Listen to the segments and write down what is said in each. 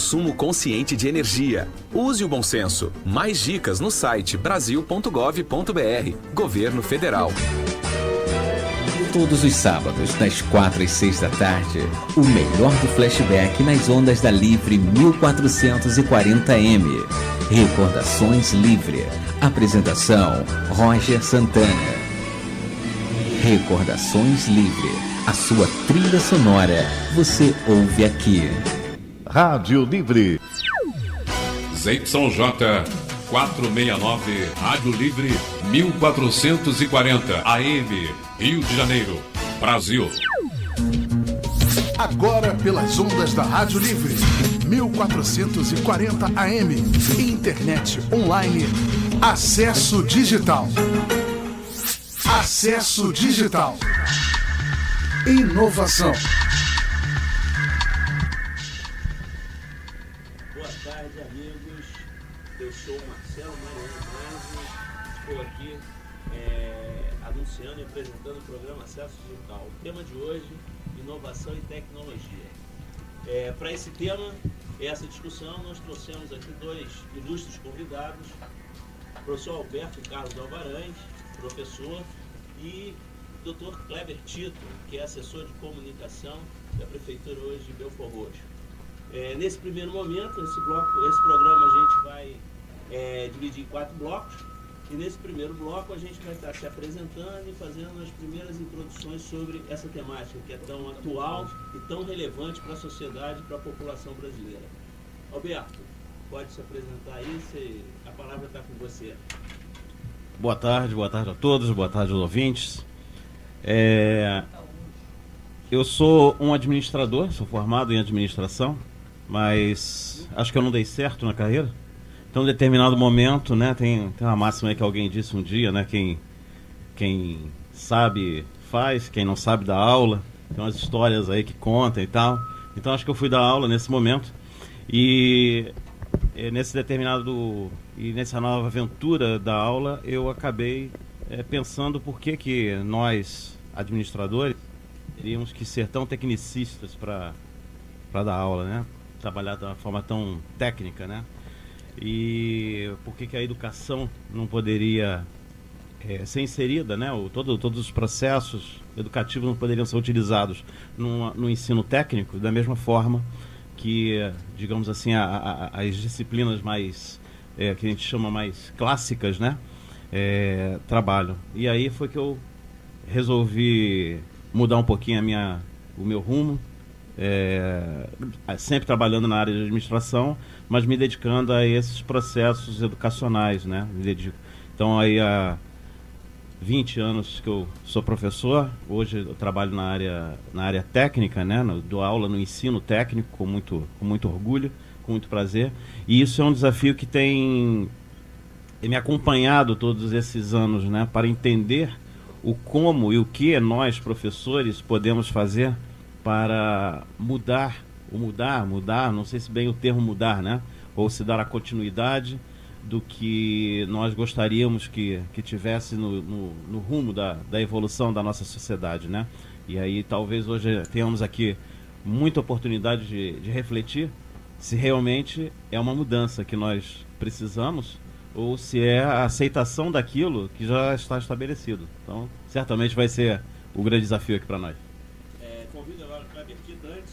consumo consciente de energia. Use o bom senso. Mais dicas no site brasil.gov.br. Governo Federal. Todos os sábados, das 4 às 6 da tarde, o melhor do flashback nas ondas da Livre 1440M. Recordações Livre. Apresentação, Roger Santana. Recordações Livre. A sua trilha sonora, você ouve aqui. Rádio Livre. ZYJ 469, Rádio Livre 1440 AM, Rio de Janeiro, Brasil. Agora pelas ondas da Rádio Livre 1440 AM, internet online, acesso digital. Acesso digital. Inovação. Boa tarde, amigos. Eu sou o Marcelo Mariano Magno. Estou aqui anunciando e apresentando o programa Acesso Digital. O tema de hoje, inovação e tecnologia. Para esse tema, essa discussão, nós trouxemos aqui dois ilustres convidados. O professor Alberto Carlos Alvarães, professor, e Dr. Kleber Tito, que é assessor de comunicação da Prefeitura hoje de Belford Roxo. Nesse primeiro momento, esse programa a gente vai dividir em 4 blocos, e nesse primeiro bloco a gente vai estar se apresentando e fazendo as primeiras introduções sobre essa temática que é tão atual e tão relevante para a sociedade e para a população brasileira. Alberto, pode se apresentar aí, a palavra está com você. Boa tarde a todos, boa tarde aos ouvintes. Eu sou um administrador, sou formado em administração, mas acho que eu não dei certo na carreira. Então, em determinado momento, né, tem uma máxima aí que alguém disse um dia, né, quem sabe faz, quem não sabe dá aula. Tem umas histórias aí que contam e tal. Então, acho que eu fui dar aula nesse momento. E nessa nova aventura da aula, eu acabei pensando por que nós, administradores, teríamos que ser tão tecnicistas para dar aula, né? Trabalhar de uma forma tão técnica, né? E por que a educação não poderia ser inserida, né? Todos os processos educativos não poderiam ser utilizados no ensino técnico da mesma forma que, digamos assim, as disciplinas mais, que a gente chama mais clássicas, né? Trabalham. E aí foi que eu resolvi mudar um pouquinho o meu rumo, sempre trabalhando na área de administração, mas me dedicando a esses processos educacionais, né? Me dedico. Então, aí há 20 anos que eu sou professor. Hoje eu trabalho na área técnica, né? Dou aula no ensino técnico com muito orgulho, com muito prazer. E isso é um desafio que tem me acompanhado todos esses anos, né? Para entender o como e o que nós, professores, podemos fazer para mudar, não sei se bem o termo mudar, né? Ou se dar a continuidade do que nós gostaríamos que tivesse no rumo da evolução da nossa sociedade, né? E aí talvez hoje tenhamos aqui muita oportunidade de refletir se realmente é uma mudança que nós precisamos ou se é a aceitação daquilo que já está estabelecido. Então, certamente vai ser o grande desafio aqui para nós. Convido agora o Kleber Tito. Antes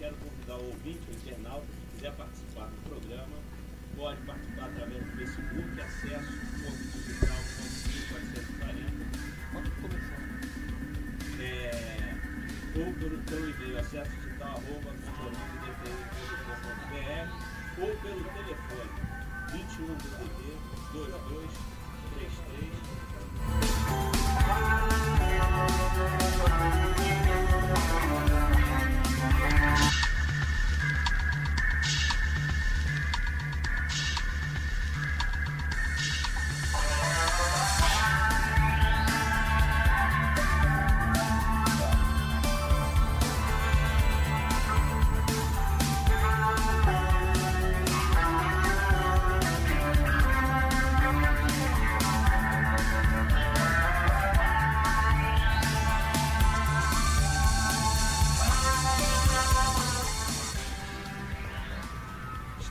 quero convidar o ouvinte, o internauta, que quiser participar do programa, pode participar através do Facebook, acesso.digital.440. Pode começar. Ou pelo e-mail, acessodigital@controlando.dpi.com.br, ou pelo telefone 21 do DD 2233.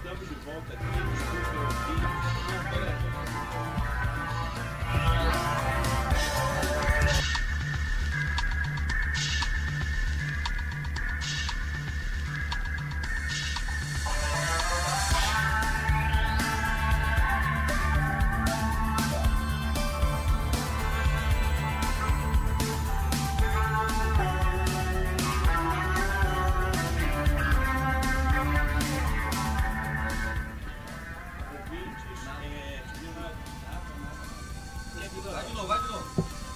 Estamos de volta aqui. Desculpa, eu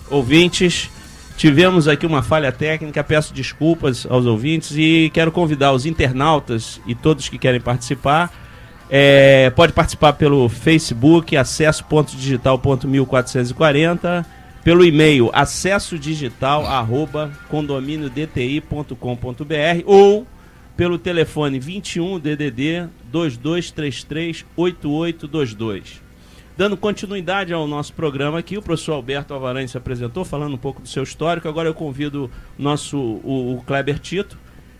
ouvintes, tivemos aqui uma falha técnica, peço desculpas aos ouvintes e quero convidar os internautas e todos que querem participar. Pode participar pelo Facebook, acesso.digital.1440, pelo e-mail accessodigital@condominiodti.com.br ou pelo telefone 21 DDD 2233 8822. Dando continuidade ao nosso programa aqui, o professor Alberto Alvarenga se apresentou, falando um pouco do seu histórico. Agora eu convido o Kleber Tito,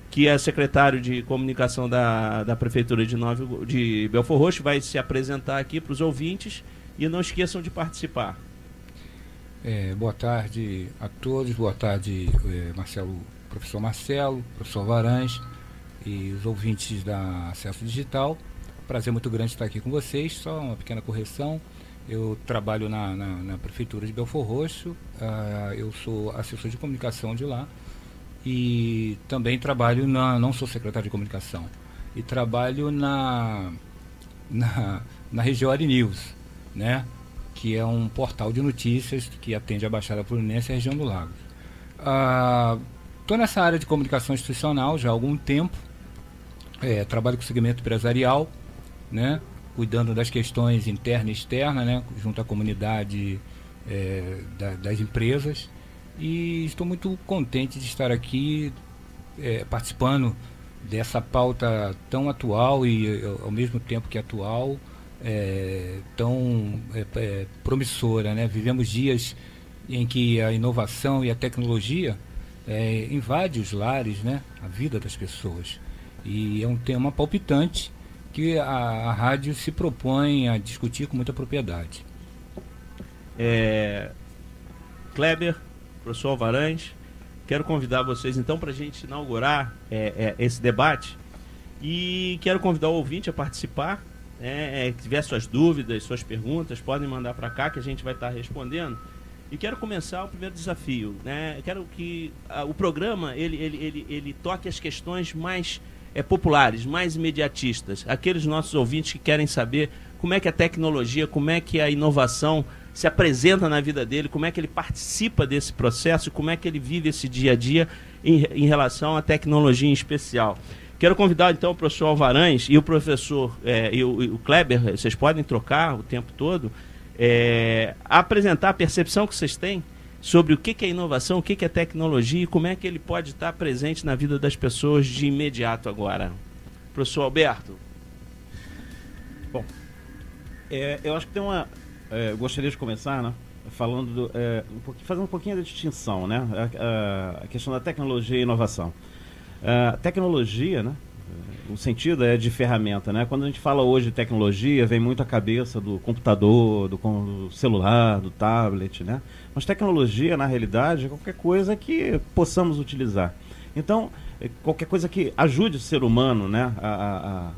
que é secretário de comunicação da Prefeitura de Belfor Roxo, vai se apresentar aqui para os ouvintes e não esqueçam de participar. Boa tarde a todos, boa tarde professor Marcelo, professor Alvarenga e os ouvintes da Acesso Digital. Prazer muito grande estar aqui com vocês. Só uma pequena correção, eu trabalho na Prefeitura de Belfor Roxo, eu sou assessor de comunicação de lá e também trabalho não sou secretário de comunicação, e trabalho na Regiore News, né, que é um portal de notícias que atende a Baixada Fluminense e a região do Lagos. Estou nessa área de comunicação institucional já há algum tempo, trabalho com segmento empresarial, né, cuidando das questões internas e externas, né, junto à comunidade das empresas, e estou muito contente de estar aqui participando dessa pauta tão atual e ao mesmo tempo que atual, tão promissora, né? Vivemos dias em que a inovação e a tecnologia invade os lares, né, a vida das pessoas, e é um tema palpitante que a rádio se propõe a discutir com muita propriedade. Kleber, professor Alvarenga, quero convidar vocês então para a gente inaugurar esse debate, e quero convidar o ouvinte a participar, que tiver suas dúvidas, suas perguntas, podem mandar para cá que a gente vai estar respondendo. E quero começar o primeiro desafio, né? Quero que o programa ele toque as questões mais populares, mais imediatistas, aqueles nossos ouvintes que querem saber como é que a tecnologia, como é que a inovação se apresenta na vida dele, como é que ele participa desse processo, como é que ele vive esse dia a dia em relação à tecnologia em especial. Quero convidar então o professor Alvarenga e o professor e o Kleber, vocês podem trocar o tempo todo, a apresentar a percepção que vocês têm sobre o que é inovação, o que é tecnologia e como é que ele pode estar presente na vida das pessoas de imediato agora. Professor Alberto. Bom, eu acho que tem uma... eu gostaria de começar, né, falando fazendo um pouquinho da distinção, né, a questão da tecnologia e inovação. Tecnologia, né, o sentido é de ferramenta, né? Quando a gente fala hoje de tecnologia, vem muito à cabeça do computador, do celular, do tablet, né? Mas tecnologia, na realidade, é qualquer coisa que possamos utilizar. Então, qualquer coisa que ajude o ser humano, né, a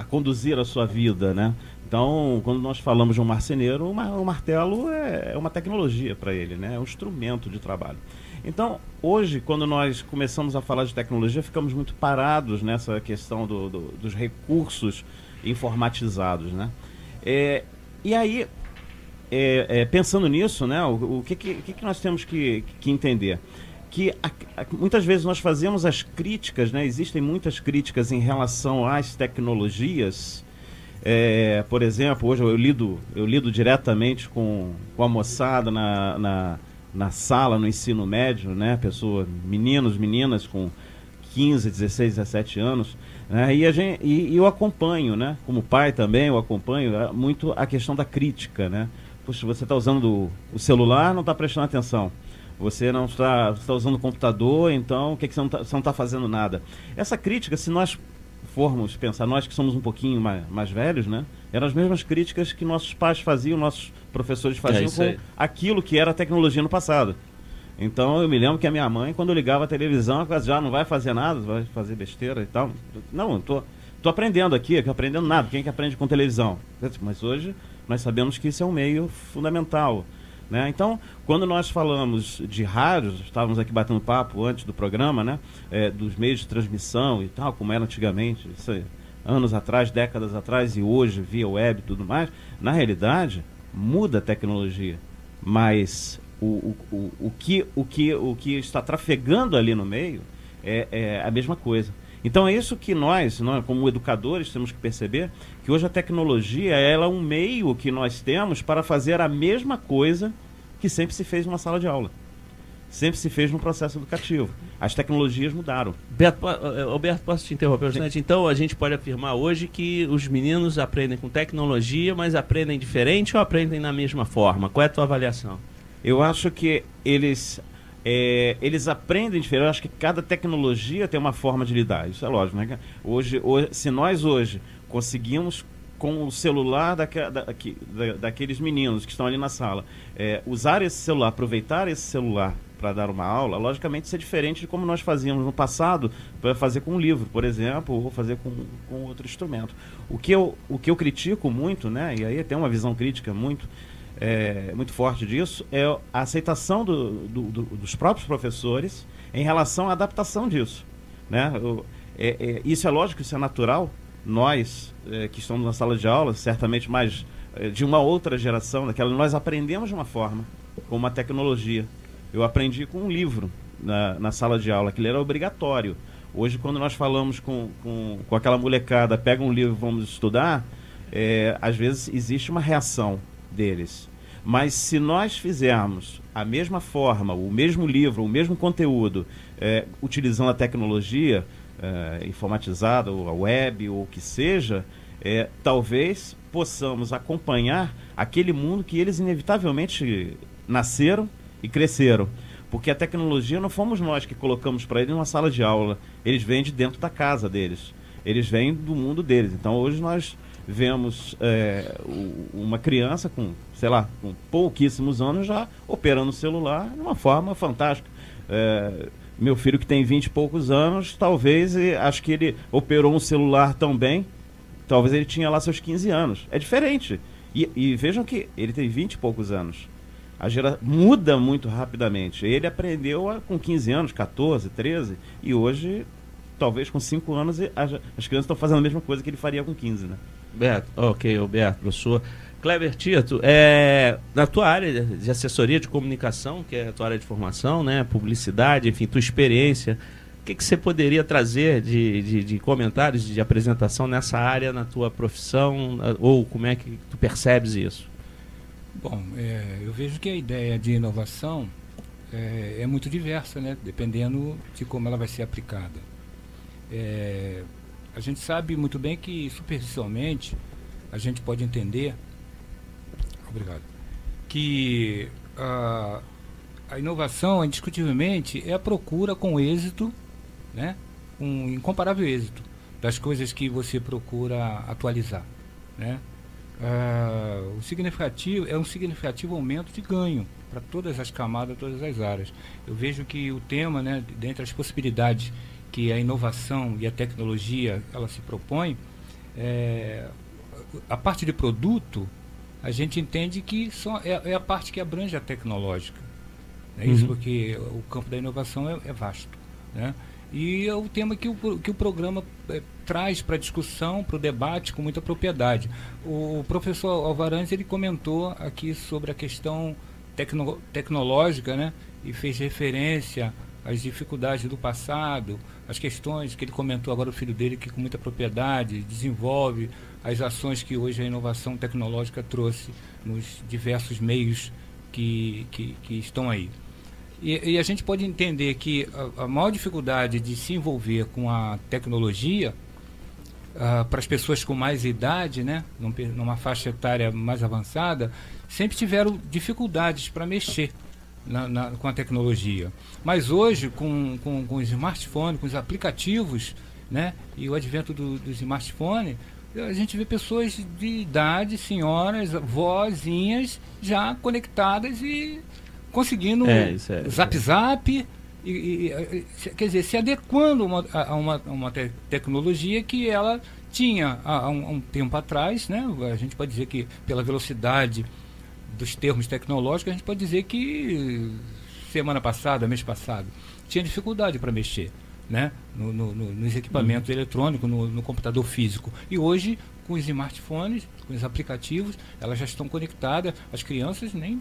conduzir a sua vida, né? Então, quando nós falamos de um marceneiro, o martelo é uma tecnologia para ele, né? É um instrumento de trabalho. Então, hoje, quando nós começamos a falar de tecnologia, ficamos muito parados nessa questão dos recursos informatizados, né? E aí, pensando nisso, né, o que nós temos que entender? Que muitas vezes nós fazemos as críticas, né? Existem muitas críticas em relação às tecnologias. Por exemplo, hoje eu lido diretamente com a moçada na sala, no ensino médio, né? Meninas com 15, 16, 17 anos, né? E eu acompanho, né? Como pai também, eu acompanho muito a questão da crítica, né? Poxa, você está usando o celular, não está prestando atenção. Você não está usando o computador, então o que você não está fazendo nada? Essa crítica, se nós formos pensar, nós que somos um pouquinho mais velhos, né? Eram as mesmas críticas que nossos pais faziam, nossos professores faziam com aquilo que era a tecnologia no passado. Então eu me lembro que a minha mãe, quando eu ligava a televisão, ela já não vai fazer nada, vai fazer besteira e tal. Não, eu tô aprendendo aqui aprendendo nada. Quem é que aprende com televisão? Mas hoje nós sabemos que isso é um meio fundamental, né? Então, quando nós falamos de rádios, estávamos aqui batendo papo antes do programa, né? Dos meios de transmissão e tal, como era antigamente, isso aí, anos atrás, décadas atrás, e hoje via web e tudo mais. Na realidade, muda a tecnologia, mas o que está trafegando ali no meio é a mesma coisa. Então é isso que nós, como educadores, temos que perceber, que hoje a tecnologia ela é um meio que nós temos para fazer a mesma coisa que sempre se fez numa sala de aula. Sempre se fez no processo educativo. As tecnologias mudaram. Alberto, posso te interromper bastante? Então a gente pode afirmar hoje que os meninos aprendem com tecnologia, mas aprendem diferente ou aprendem na mesma forma? Qual é a tua avaliação? Eu acho que eles aprendem diferente. Eu acho que cada tecnologia tem uma forma de lidar. Isso é lógico, né? Hoje, se nós hoje conseguimos, com o celular daqueles meninos que estão ali na sala, usar esse celular, aproveitar esse celular para dar uma aula, logicamente isso é diferente de como nós fazíamos no passado, para fazer com um livro, por exemplo, ou fazer com outro instrumento. O que eu critico muito, né? E aí tem uma visão crítica muito forte disso, é a aceitação dos próprios professores em relação à adaptação disso, né? Isso é lógico, isso é natural. Nós que estamos na sala de aula, certamente mais de uma outra geração, nós aprendemos de uma forma, com uma tecnologia. Eu aprendi com um livro na sala de aula, que ele era obrigatório. Hoje, quando nós falamos com aquela molecada, pega um livro, vamos estudar, às vezes existe uma reação deles. Mas se nós fizermos a mesma forma, o mesmo livro, o mesmo conteúdo, utilizando a tecnologia informatizada, ou a web, ou o que seja, talvez possamos acompanhar aquele mundo que eles inevitavelmente nasceram e cresceram. Porque a tecnologia não fomos nós que colocamos para eles numa sala de aula. Eles vêm de dentro da casa deles. Eles vêm do mundo deles. Então hoje nós vemos uma criança com pouquíssimos anos já operando o celular de uma forma fantástica. Meu filho que tem 20 e poucos anos, talvez, acho que ele operou um celular tão bem, talvez ele tinha lá seus 15 anos. É diferente. E vejam que ele tem 20 e poucos anos. Muda muito rapidamente. Ele aprendeu com 15 anos, 14, 13, e hoje, talvez com 5 anos, as crianças estão fazendo a mesma coisa que ele faria com 15, né? Alberto, professor. Kleber Tito, na tua área de assessoria de comunicação, que é a tua área de formação, né, publicidade, enfim, tua experiência, o que você poderia trazer de comentários, de apresentação nessa área, na tua profissão, ou como é que tu percebes isso? Bom, eu vejo que a ideia de inovação é muito diversa, né, dependendo de como ela vai ser aplicada. A gente sabe muito bem que, superficialmente, a gente pode entender que a inovação, indiscutivelmente, é a procura com êxito, né, um incomparável êxito das coisas que você procura atualizar, né? O significativo é um significativo aumento de ganho para todas as camadas, todas as áreas. Eu vejo que o tema, né, dentre as possibilidades que a inovação e a tecnologia ela se propõe, a parte de produto, a gente entende que é a parte que abrange a tecnológica. É isso, porque o campo da inovação é vasto, né? E é o tema que o programa traz para a discussão, para o debate, com muita propriedade. O professor Alvarantes, ele comentou aqui sobre a questão tecnológica, né? E fez referência às dificuldades do passado, as questões que ele comentou agora, o filho dele, que com muita propriedade desenvolve as ações que hoje a inovação tecnológica trouxe nos diversos meios que estão aí. E a gente pode entender que a maior dificuldade de se envolver com a tecnologia, para as pessoas com mais idade, né, numa faixa etária mais avançada, sempre tiveram dificuldades para mexer com a tecnologia. Mas hoje, com os smartphones, com os aplicativos né, e o advento dos smartphones, a gente vê pessoas de idade, senhoras, vozinhas, já conectadas e conseguindo zap, quer dizer, se adequando a uma tecnologia que ela tinha há um tempo atrás, né? A gente pode dizer que pela velocidade dos termos tecnológicos, a gente pode dizer que semana passada, mês passado, tinha dificuldade para mexer, né? Nos equipamentos eletrônicos, no computador físico. E hoje, com os smartphones, com os aplicativos, elas já estão conectadas, as crianças nem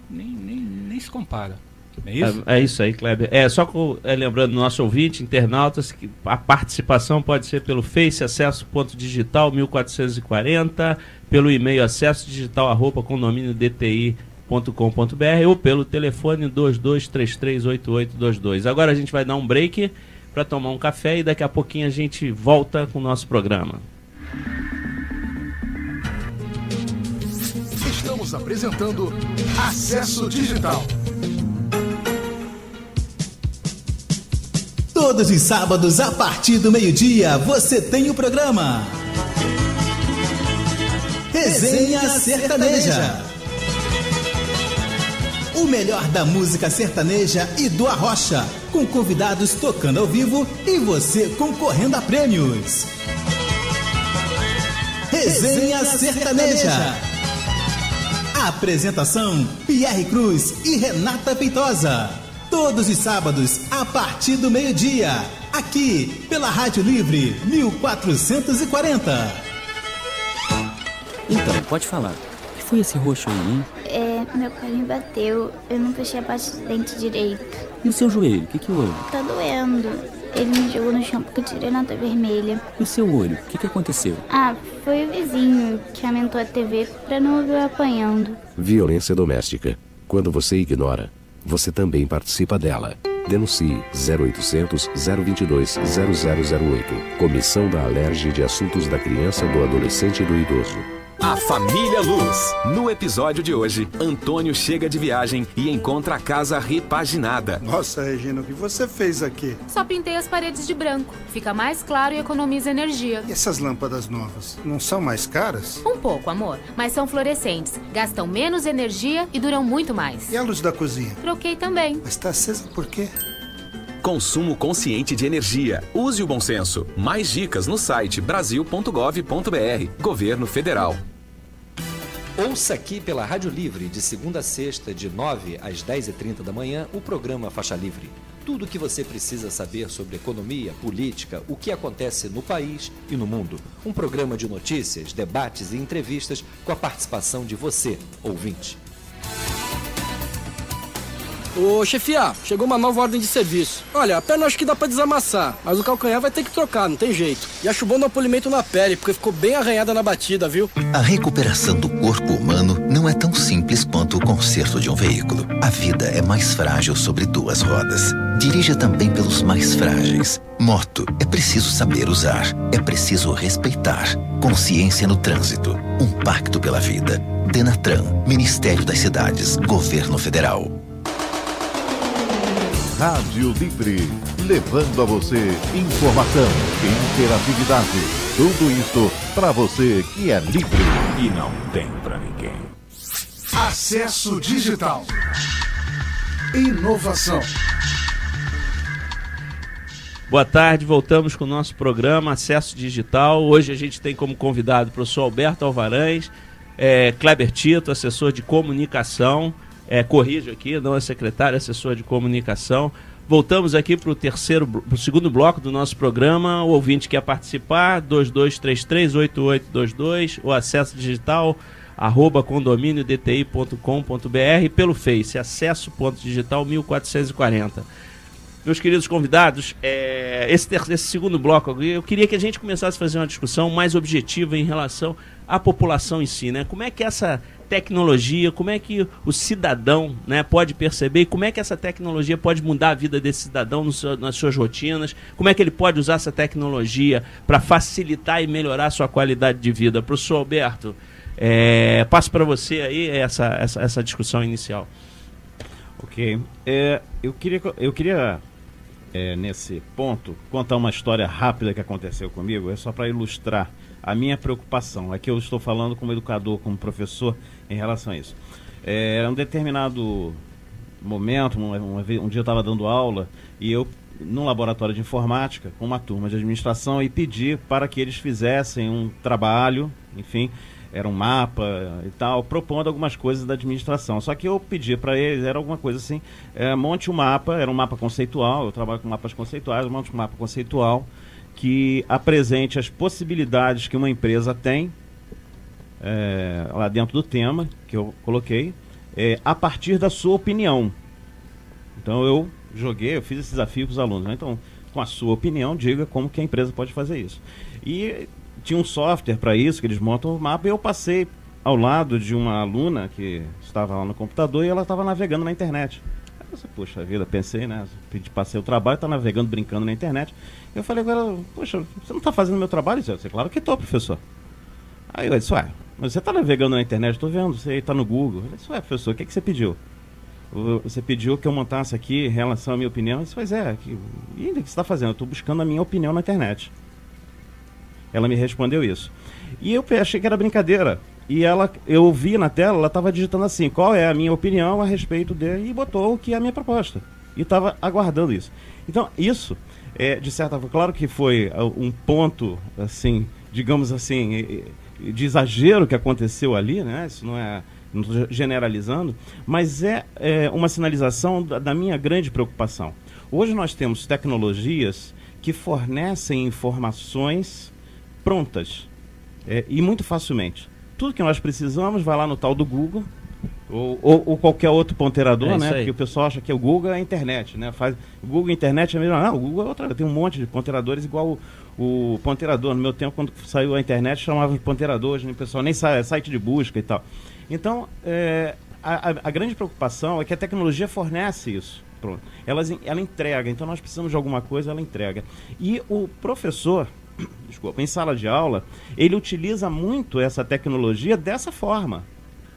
se compara. É isso? É isso aí, Kleber. Só lembrando nosso ouvinte, internautas, que a participação pode ser pelo Face, acesso.digital 1440, pelo e-mail acesso-digital@condominiodti.com.br ou pelo telefone 22338822. Agora a gente vai dar um break para tomar um café e daqui a pouquinho a gente volta com o nosso programa. Estamos apresentando Acesso Digital. Todos os sábados, a partir do meio-dia, você tem o programa Resenha Sertaneja. O melhor da música sertaneja e do arrocha, com convidados tocando ao vivo e você concorrendo a prêmios. Resenha Sertaneja. Apresentação: Pierre Cruz e Renata Feitosa. Todos os sábados, a partir do meio-dia, aqui pela Rádio Livre 1440. Então, pode falar. O que foi esse roxo aí, hein? Meu pai me bateu. Eu não fechei a parte do dente direito. E o seu joelho? O que houve? Tá doendo. Ele me jogou no chão porque eu tirei nota vermelha. E o seu olho? O que aconteceu? Foi o vizinho que aumentou a TV pra não ouvir eu apanhando. Violência doméstica. Quando você ignora, você também participa dela. Denuncie 0800 022 0008. Comissão da Alerge de Assuntos da Criança, do Adolescente e do Idoso. A Família Luz. No episódio de hoje, Antônio chega de viagem e encontra a casa repaginada. Nossa, Regina, o que você fez aqui? Só pintei as paredes de branco. Fica mais claro e economiza energia. E essas lâmpadas novas, não são mais caras? Um pouco, amor, mas são fluorescentes. Gastam menos energia e duram muito mais. E a luz da cozinha? Troquei também. Mas tá acesa por quê? Consumo consciente de energia. Use o bom senso. Mais dicas no site brasil.gov.br. Governo Federal. Ouça aqui pela Rádio Livre, de segunda a sexta, de 9 às 10h30 da manhã, o programa Faixa Livre. Tudo o que você precisa saber sobre economia, política, o que acontece no país e no mundo. Um programa de notícias, debates e entrevistas com a participação de você, ouvinte. Ô, chefia, chegou uma nova ordem de serviço. Olha, a perna acho que dá pra desamassar, mas o calcanhar vai ter que trocar, não tem jeito. E acho bom dar polimento na pele, porque ficou bem arranhada na batida, viu? A recuperação do corpo humano não é tão simples quanto o conserto de um veículo. A vida é mais frágil sobre duas rodas. Dirija também pelos mais frágeis. Moto é preciso saber usar, é preciso respeitar. Consciência no trânsito, um pacto pela vida. Denatran, Ministério das Cidades, Governo Federal. Rádio Livre, levando a você informação, interatividade, tudo isso para você que é livre e não tem para ninguém. Acesso Digital. Inovação. Boa tarde, voltamos com o nosso programa Acesso Digital. Hoje a gente tem como convidado o professor Alberto Alvarães, Kleber Tito, assessor de comunicação. Corrijo aqui, não é secretário, é assessor de comunicação. Voltamos aqui para o segundo bloco do nosso programa. O ouvinte quer participar, 2233-8822, o acesso digital, @condominiodti.com.br, pelo Face, acesso.digital 1440. Meus queridos convidados, esse segundo bloco, eu queria que a gente começasse a fazer uma discussão mais objetiva em relação à população em si, né? Como é que essa tecnologia, como é que o cidadão, né, pode perceber, como é que essa tecnologia pode mudar a vida desse cidadão nas suas rotinas, como é que ele pode usar essa tecnologia para facilitar e melhorar a sua qualidade de vida. Professor Alberto, passo para você aí essa discussão inicial. Ok. Eu queria nesse ponto, contar uma história rápida que aconteceu comigo, é só para ilustrar a minha preocupação. Aqui eu estou falando como educador, como professor, em relação a isso. Um determinado momento, um dia eu estava dando aula e eu, num laboratório de informática, com uma turma de administração, e pedi para que eles fizessem um trabalho, enfim, era um mapa e tal, propondo algumas coisas da administração. Só que eu pedi para eles, era alguma coisa assim, monte um mapa, era um mapa conceitual, eu trabalho com mapas conceituais, monte um mapa conceitual que apresente as possibilidades que uma empresa tem lá dentro do tema que eu coloquei, a partir da sua opinião. Então eu fiz esse desafio com os alunos, né? Então, com a sua opinião, diga como que a empresa pode fazer isso. E tinha um software para isso, que eles montam o mapa, e eu passei ao lado de uma aluna que estava lá no computador e ela estava navegando na internet. Aí eu disse, poxa vida, pensei, né? Passei o trabalho, está navegando, brincando na internet. Eu falei agora, poxa, você não está fazendo o meu trabalho? Eu disse, claro que estou, professor. Aí eu disse, mas você está navegando na internet, estou vendo, você está no Google. Eu disse, professor, o que você pediu? Você pediu que eu montasse aqui em relação à minha opinião. Eu disse, pois é, e o que você está fazendo? Eu estou buscando a minha opinião na internet. Ela me respondeu isso. E eu achei que era brincadeira. E eu vi na tela, ela estava digitando assim, qual é a minha opinião a respeito dele, e botou o que é a minha proposta. E estava aguardando isso. Então, isso, de certa forma, claro que foi um ponto, assim, digamos assim, de exagero que aconteceu ali, né? Isso não estou generalizando, mas é uma sinalização da minha grande preocupação. Hoje nós temos tecnologias que fornecem informações prontas e muito facilmente. Tudo que nós precisamos vai lá no tal do Google ou qualquer outro ponteirador, né? Porque o pessoal acha que o Google é a internet, né? O Google internet é mesmo. Não, o Google é outra. Tem um monte de ponteiradores igual o ponteirador. No meu tempo, quando saiu a internet, chamavam de ponteirador. Hoje o pessoal nem sabe, site de busca e tal. Então, a grande preocupação é que a tecnologia fornece isso. Pronto. Ela entrega. Então, nós precisamos de alguma coisa, ela entrega. E o professor, em sala de aula, ele utiliza muito essa tecnologia dessa forma.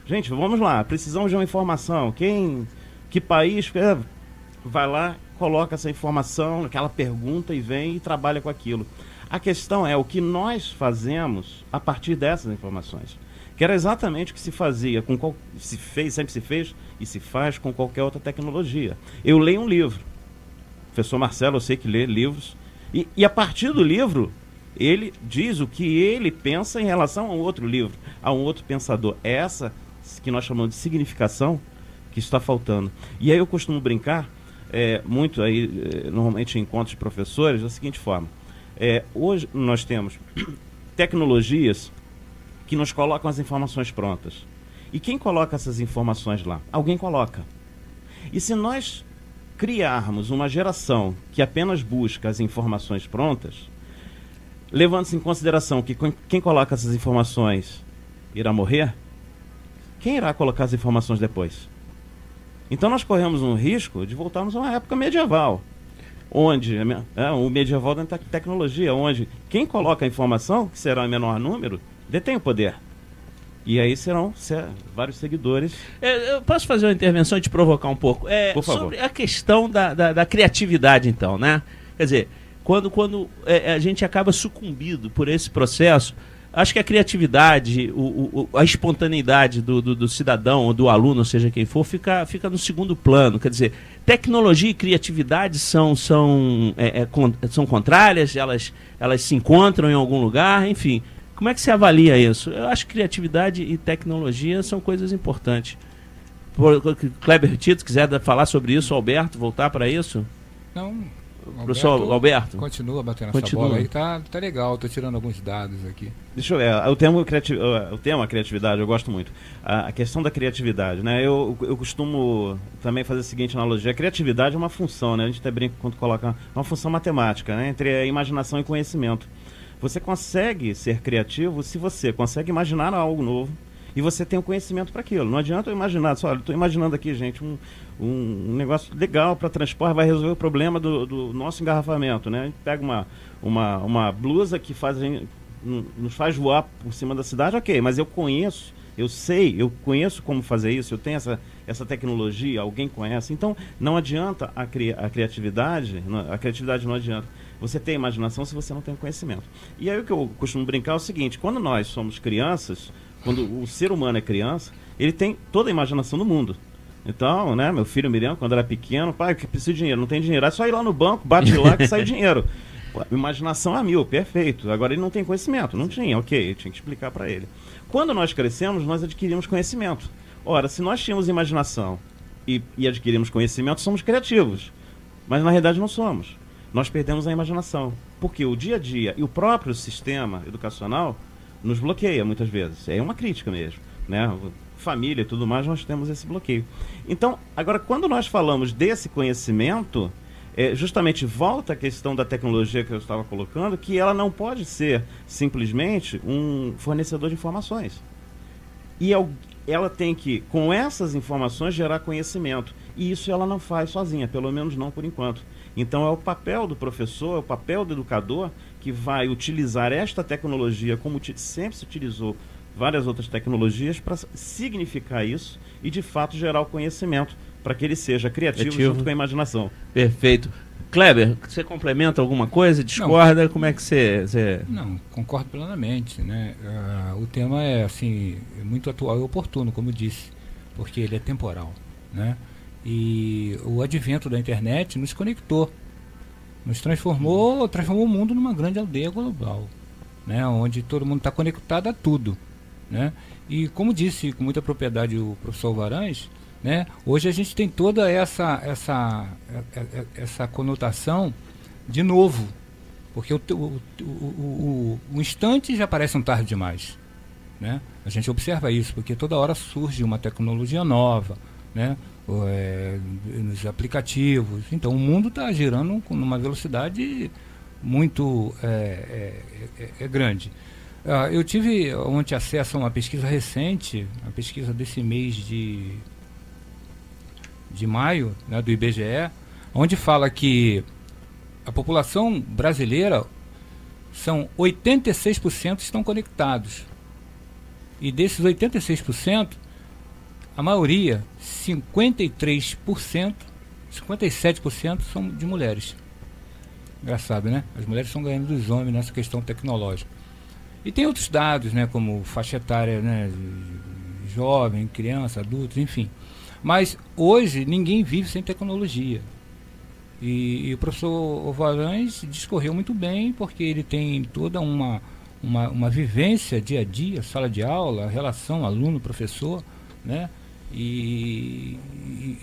Gente, vamos lá, precisamos de uma informação. Que país vai lá, coloca essa informação, aquela pergunta e vem e trabalha com aquilo. A questão é o que nós fazemos a partir dessas informações. Que era exatamente o que se fazia, sempre se fez e se faz com qualquer outra tecnologia. Eu leio um livro. O professor Marcelo, eu sei que lê livros. E a partir do livro, ele diz o que ele pensa em relação a um outro livro, a um outro pensador. É essa que nós chamamos de significação que está faltando. E aí eu costumo brincar, muito aí, normalmente em encontros de professores, da seguinte forma. Hoje nós temos tecnologias que nos colocam as informações prontas. E quem coloca essas informações lá? Alguém coloca. E se nós criarmos uma geração que apenas busca as informações prontas, levando-se em consideração que quem coloca essas informações irá morrer, quem irá colocar as informações depois? Então nós corremos um risco de voltarmos a uma época medieval, onde o medieval da tecnologia, onde quem coloca a informação, que será em menor número, detém o poder. E aí serão vários seguidores. Eu posso fazer uma intervenção e te provocar um pouco? Por favor. Sobre a questão da criatividade, então, né? Quer dizer, quando a gente acaba sucumbido por esse processo, acho que a criatividade, a espontaneidade do cidadão ou do aluno, seja quem for, fica no segundo plano. Quer dizer, tecnologia e criatividade são contrárias, elas se encontram em algum lugar, enfim. Como é que você avalia isso? Eu acho que criatividade e tecnologia são coisas importantes. Kleber Tito, quiser falar sobre isso, Alberto, voltar para isso? Não. Professor Alberto? Continua batendo essa bola aí, tá legal, tô tirando alguns dados aqui. Deixa eu ver, o tema criatividade eu gosto muito. A questão da criatividade, né? Eu costumo também fazer a seguinte analogia: a criatividade é uma função, né? A gente até brinca quando coloca uma função matemática, né? Entre a imaginação e conhecimento. Você consegue ser criativo se você consegue imaginar algo novo e você tem o conhecimento para aquilo. Não adianta eu imaginar, olha, estou imaginando aqui, gente, um negócio legal para transporte, vai resolver o problema do nosso engarrafamento, né? A gente pega uma blusa que nos faz voar por cima da cidade, ok, mas eu conheço eu sei, eu conheço como fazer isso, eu tenho essa tecnologia, alguém conhece. Então, não adianta a criatividade, a criatividade não adianta. Você tem imaginação se você não tem conhecimento. E aí o que eu costumo brincar é o seguinte, quando nós somos crianças, quando o ser humano é criança, ele tem toda a imaginação do mundo. Então, né, meu filho Miriam, quando era pequeno, pai, que precisa de dinheiro, não tem dinheiro, é só ir lá no banco, bate lá que sai o dinheiro. Imaginação a 1000, perfeito. Agora ele não tem conhecimento, não tinha, ok, eu tinha que explicar para ele. Quando nós crescemos, nós adquirimos conhecimento. Ora, se nós tínhamos imaginação e adquirimos conhecimento, somos criativos. Mas na realidade não somos. Nós perdemos a imaginação. Porque o dia a dia e o próprio sistema educacional nos bloqueia muitas vezes. É uma crítica mesmo, né? Família e tudo mais, nós temos esse bloqueio. Então, agora, quando nós falamos desse conhecimento, justamente volta a questão da tecnologia que eu estava colocando, que ela não pode ser simplesmente um fornecedor de informações. E ela tem que, com essas informações, gerar conhecimento. E isso ela não faz sozinha, pelo menos não por enquanto. Então é o papel do professor, é o papel do educador que vai utilizar esta tecnologia como sempre se utilizou várias outras tecnologias para significar isso e de fato gerar o conhecimento para que ele seja criativo junto com a imaginação. Perfeito. Kleber, você complementa alguma coisa? Discorda? Como é que você... Não, concordo plenamente, né? O tema é assim, muito atual e oportuno, como eu disse, porque ele é temporal, né? E o advento da internet nos conectou, nos transformou o mundo numa grande aldeia global, né? Onde todo mundo está conectado a tudo, né? E como disse com muita propriedade o professor Varães, né? Hoje a gente tem toda essa conotação de novo, porque o instante já parece um tarde demais, né? A gente observa isso, porque toda hora surge uma tecnologia nova, né? Nos aplicativos. Então o mundo está girando com uma velocidade muito grande. Eu tive ontem acesso a uma pesquisa recente, a pesquisa desse mês de maio, né, do IBGE, onde fala que a população brasileira são 86% estão conectados. E desses 86%, a maioria, 53%, 57% são de mulheres. Engraçado, né? As mulheres estão ganhando dos homens nessa questão tecnológica. E tem outros dados, né, como faixa etária, né, jovem, criança, adultos, enfim. Mas hoje ninguém vive sem tecnologia. E o professor Varães discorreu muito bem, porque ele tem toda uma vivência dia a dia, sala de aula, relação aluno-professor, né? E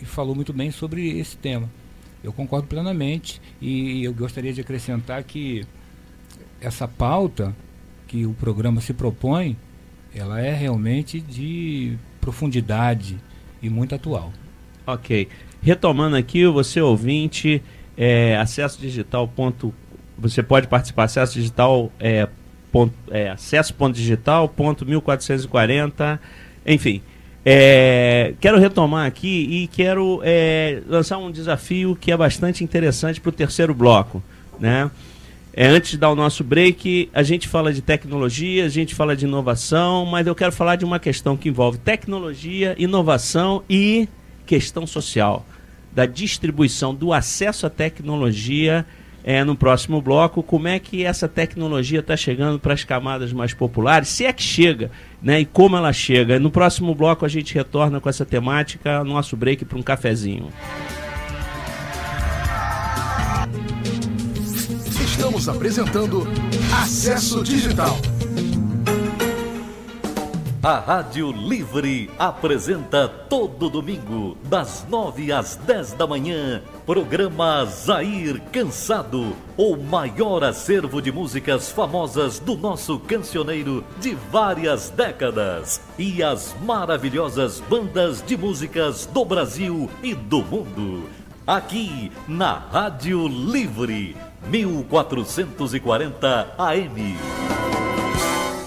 falou muito bem sobre esse tema. Eu concordo plenamente e eu gostaria de acrescentar que essa pauta que o programa se propõe, ela é realmente de profundidade e muito atual. Ok. Retomando aqui, você ouvinte, acesso digital. Você pode participar, acesso digital, acesso.digital.1440, enfim. Quero retomar aqui e quero lançar um desafio que é bastante interessante para o terceiro bloco, né? Antes de dar o nosso break, a gente fala de tecnologia, a gente fala de inovação, mas eu quero falar de uma questão que envolve tecnologia, inovação e questão social, da distribuição, do acesso à tecnologia no próximo bloco. Como é que essa tecnologia está chegando para as camadas mais populares, se é que chega, né, e como ela chega. No próximo bloco a gente retorna com essa temática, nosso break para um cafezinho. Estamos apresentando Acesso Digital. A Rádio Livre apresenta todo domingo, das 9 às 10 da manhã, programa Zair Cansado, o maior acervo de músicas famosas do nosso cancioneiro de várias décadas e as maravilhosas bandas de músicas do Brasil e do mundo. Aqui na Rádio Livre, 1440 AM.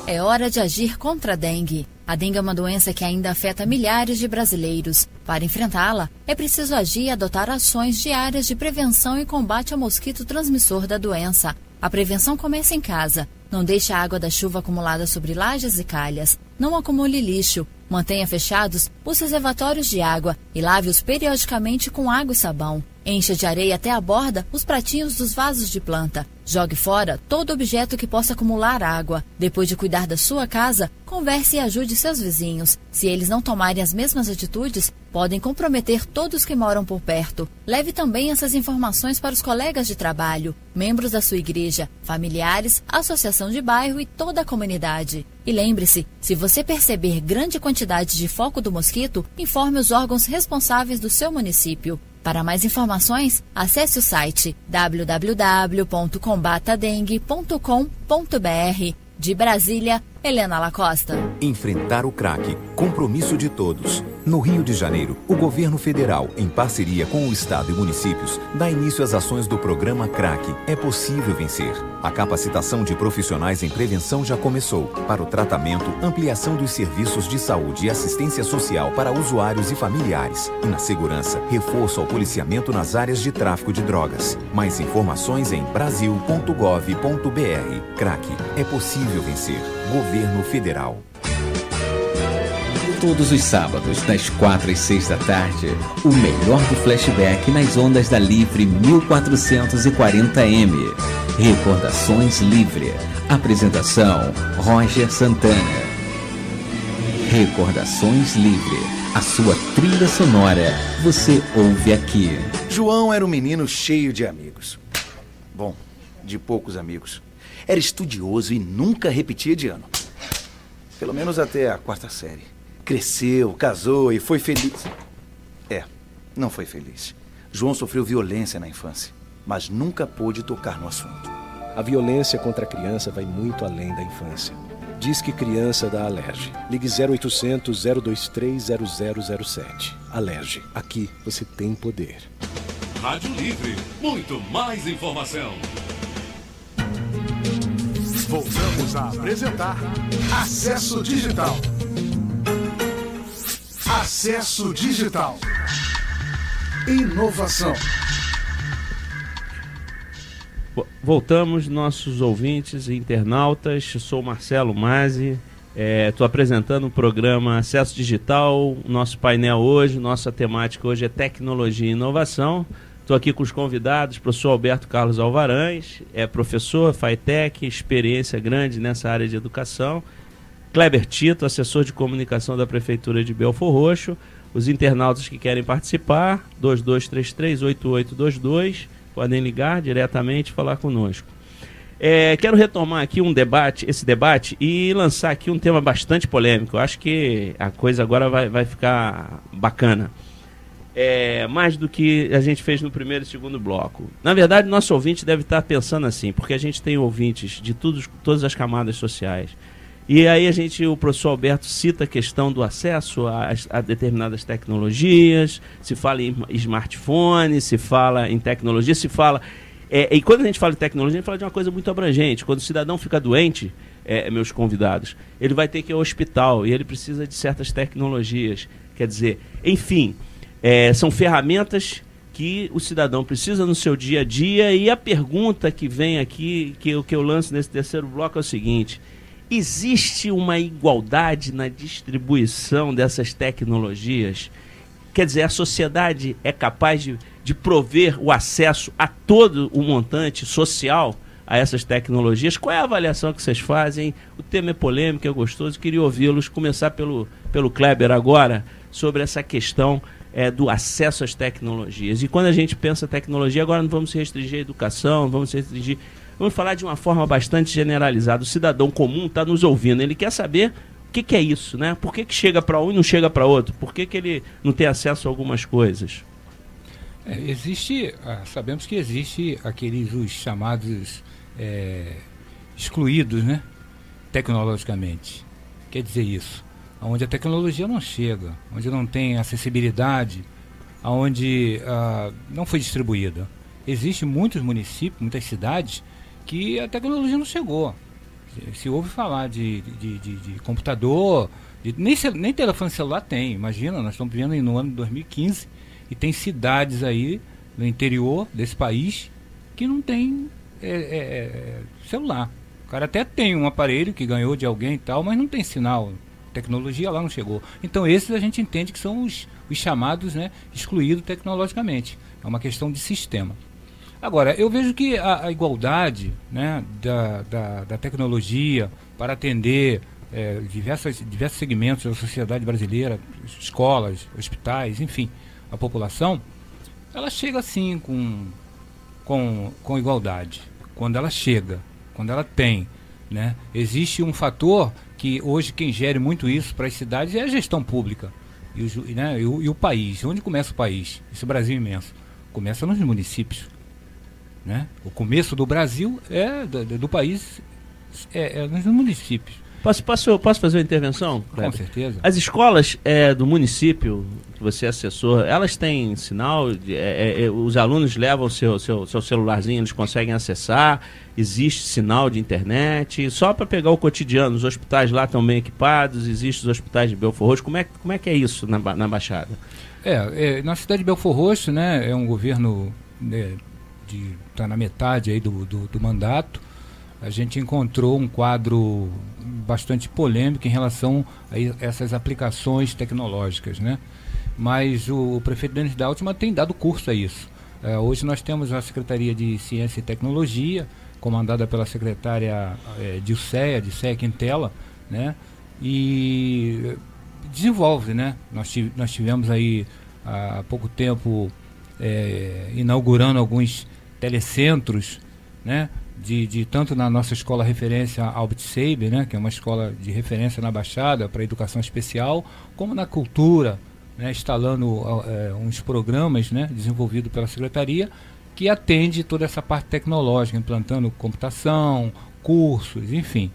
É hora de agir contra a dengue. A dengue é uma doença que ainda afeta milhares de brasileiros. Para enfrentá-la, é preciso agir e adotar ações diárias de prevenção e combate ao mosquito transmissor da doença. A prevenção começa em casa. Não deixe a água da chuva acumulada sobre lajes e calhas. Não acumule lixo. Mantenha fechados os reservatórios de água e lave-os periodicamente com água e sabão. Encha de areia até a borda os pratinhos dos vasos de planta. Jogue fora todo objeto que possa acumular água. Depois de cuidar da sua casa, converse e ajude seus vizinhos. Se eles não tomarem as mesmas atitudes, podem comprometer todos que moram por perto. Leve também essas informações para os colegas de trabalho, membros da sua igreja, familiares, associação de bairro e toda a comunidade. E lembre-se, se você perceber grande quantidade de foco do mosquito, informe os órgãos responsáveis do seu município. Para mais informações, acesse o site www.combatadengue.com.br. De Brasília, Helena Lacosta. Enfrentar o crack, compromisso de todos. No Rio de Janeiro, o governo federal, em parceria com o estado e municípios, dá início às ações do programa crack. É possível vencer. A capacitação de profissionais em prevenção já começou. Para o tratamento, ampliação dos serviços de saúde e assistência social para usuários e familiares. E na segurança, reforço ao policiamento nas áreas de tráfico de drogas. Mais informações em brasil.gov.br. Crack. É possível vencer. Governo Federal. Todos os sábados, das 4 às 6 da tarde, o melhor do flashback nas ondas da Livre 1440M. Recordações Livre. Apresentação, Roger Santana. Recordações Livre. A sua trilha sonora, você ouve aqui. João era um menino cheio de amigos. Bom, de poucos amigos. Era estudioso e nunca repetia de ano. Pelo menos até a 4ª série. Cresceu, casou e foi feliz. Não foi feliz. João sofreu violência na infância, mas nunca pôde tocar no assunto. A violência contra a criança vai muito além da infância. Disque Criança da Alerj. Ligue 0800 023 0007. Alerj. Aqui você tem poder. Rádio Livre. Muito mais informação. Voltamos a apresentar Acesso Digital. Acesso Digital. Inovação. Voltamos, nossos ouvintes e internautas. Sou Marcelo Mazzi. Estou apresentando o programa Acesso Digital. Nosso painel hoje, nossa temática hoje é tecnologia e inovação. Estou aqui com os convidados, professor Alberto Carlos Alvarães, professor, FATEC, experiência grande nessa área de educação. Kleber Tito, assessor de comunicação da Prefeitura de Belfor Roxo. Os internautas que querem participar, 2233-8822, podem ligar diretamente e falar conosco. Quero retomar aqui esse debate e lançar aqui um tema bastante polêmico. Eu acho que a coisa agora vai ficar bacana. Mais do que a gente fez no primeiro e segundo bloco. Na verdade, nosso ouvinte deve estar pensando assim, porque a gente tem ouvintes de todas as camadas sociais. E aí o professor Alberto cita a questão do acesso a determinadas tecnologias, se fala em smartphone, se fala em tecnologia, se fala... e quando a gente fala de tecnologia, a gente fala de uma coisa muito abrangente. Quando o cidadão fica doente, meus convidados, ele vai ter que ir ao hospital e ele precisa de certas tecnologias. Quer dizer, enfim, são ferramentas que o cidadão precisa no seu dia a dia. E a pergunta que vem aqui, que eu lanço nesse terceiro bloco é o seguinte: existe uma igualdade na distribuição dessas tecnologias? Quer dizer, a sociedade é capaz de prover o acesso a todo o montante social a essas tecnologias? Qual é a avaliação que vocês fazem? O tema é polêmico, é gostoso. Queria ouvi-los. Começar pelo Kleber agora, sobre essa questão do acesso às tecnologias. E quando a gente pensa tecnologia, agora não vamos se restringir à educação, vamos falar de uma forma bastante generalizada. O cidadão comum está nos ouvindo, ele quer saber o que é isso, né? Por que chega para um e não chega para outro? Por que ele não tem acesso a algumas coisas? Sabemos que existe os chamados excluídos, né? Tecnologicamente. Quer dizer isso, onde a tecnologia não chega, onde não tem acessibilidade, onde não foi distribuída. Existem muitos municípios, muitas cidades que a tecnologia não chegou. Se ouve falar de computador, nem telefone celular tem. Imagina, nós estamos vivendo no ano de 2015 e tem cidades aí no interior desse país que não tem celular. cara até tem um aparelho que ganhou de alguém e tal, mas não tem sinal. Tecnologia lá não chegou. Então esses a gente entende que são os chamados, né, excluídos tecnologicamente. É uma questão de sistema. Agora, eu vejo que a igualdade, né, da tecnologia para atender diversos segmentos da sociedade brasileira, escolas, hospitais, enfim, a população, ela chega assim com igualdade. Quando ela chega, quando ela tem, né, existe um fator que hoje quem gere muito isso para as cidades é a gestão pública e o país. Onde começa o país? Esse Brasil imenso. Começa nos municípios. Né? O começo do Brasil do país é nos municípios. Posso fazer uma intervenção? Com certeza. As escolas do município, que você é assessor, elas têm sinal? Os alunos levam o seu celularzinho, eles conseguem acessar? Existe sinal de internet? Só para pegar o cotidiano, os hospitais lá estão bem equipados? Existem os hospitais de Belford Roxo? Como é que é isso na Baixada? Na cidade de Belford Roxo, né, é um governo está na metade aí do mandato. A gente encontrou um quadro bastante polêmico em relação a essas aplicações tecnológicas, né? Mas o prefeito Denis Daltman tem dado curso a isso. Hoje nós temos a Secretaria de Ciência e Tecnologia, comandada pela secretária Dilceia Quintela, né? E desenvolve, né? Nós tivemos aí há pouco tempo inaugurando alguns telecentros, né? De tanto na nossa escola referência Albert Sabin, né, que é uma escola de referência na Baixada para educação especial, como na cultura, né, instalando uns programas, né, desenvolvidos pela Secretaria, que atende toda essa parte tecnológica, implantando computação, cursos, enfim.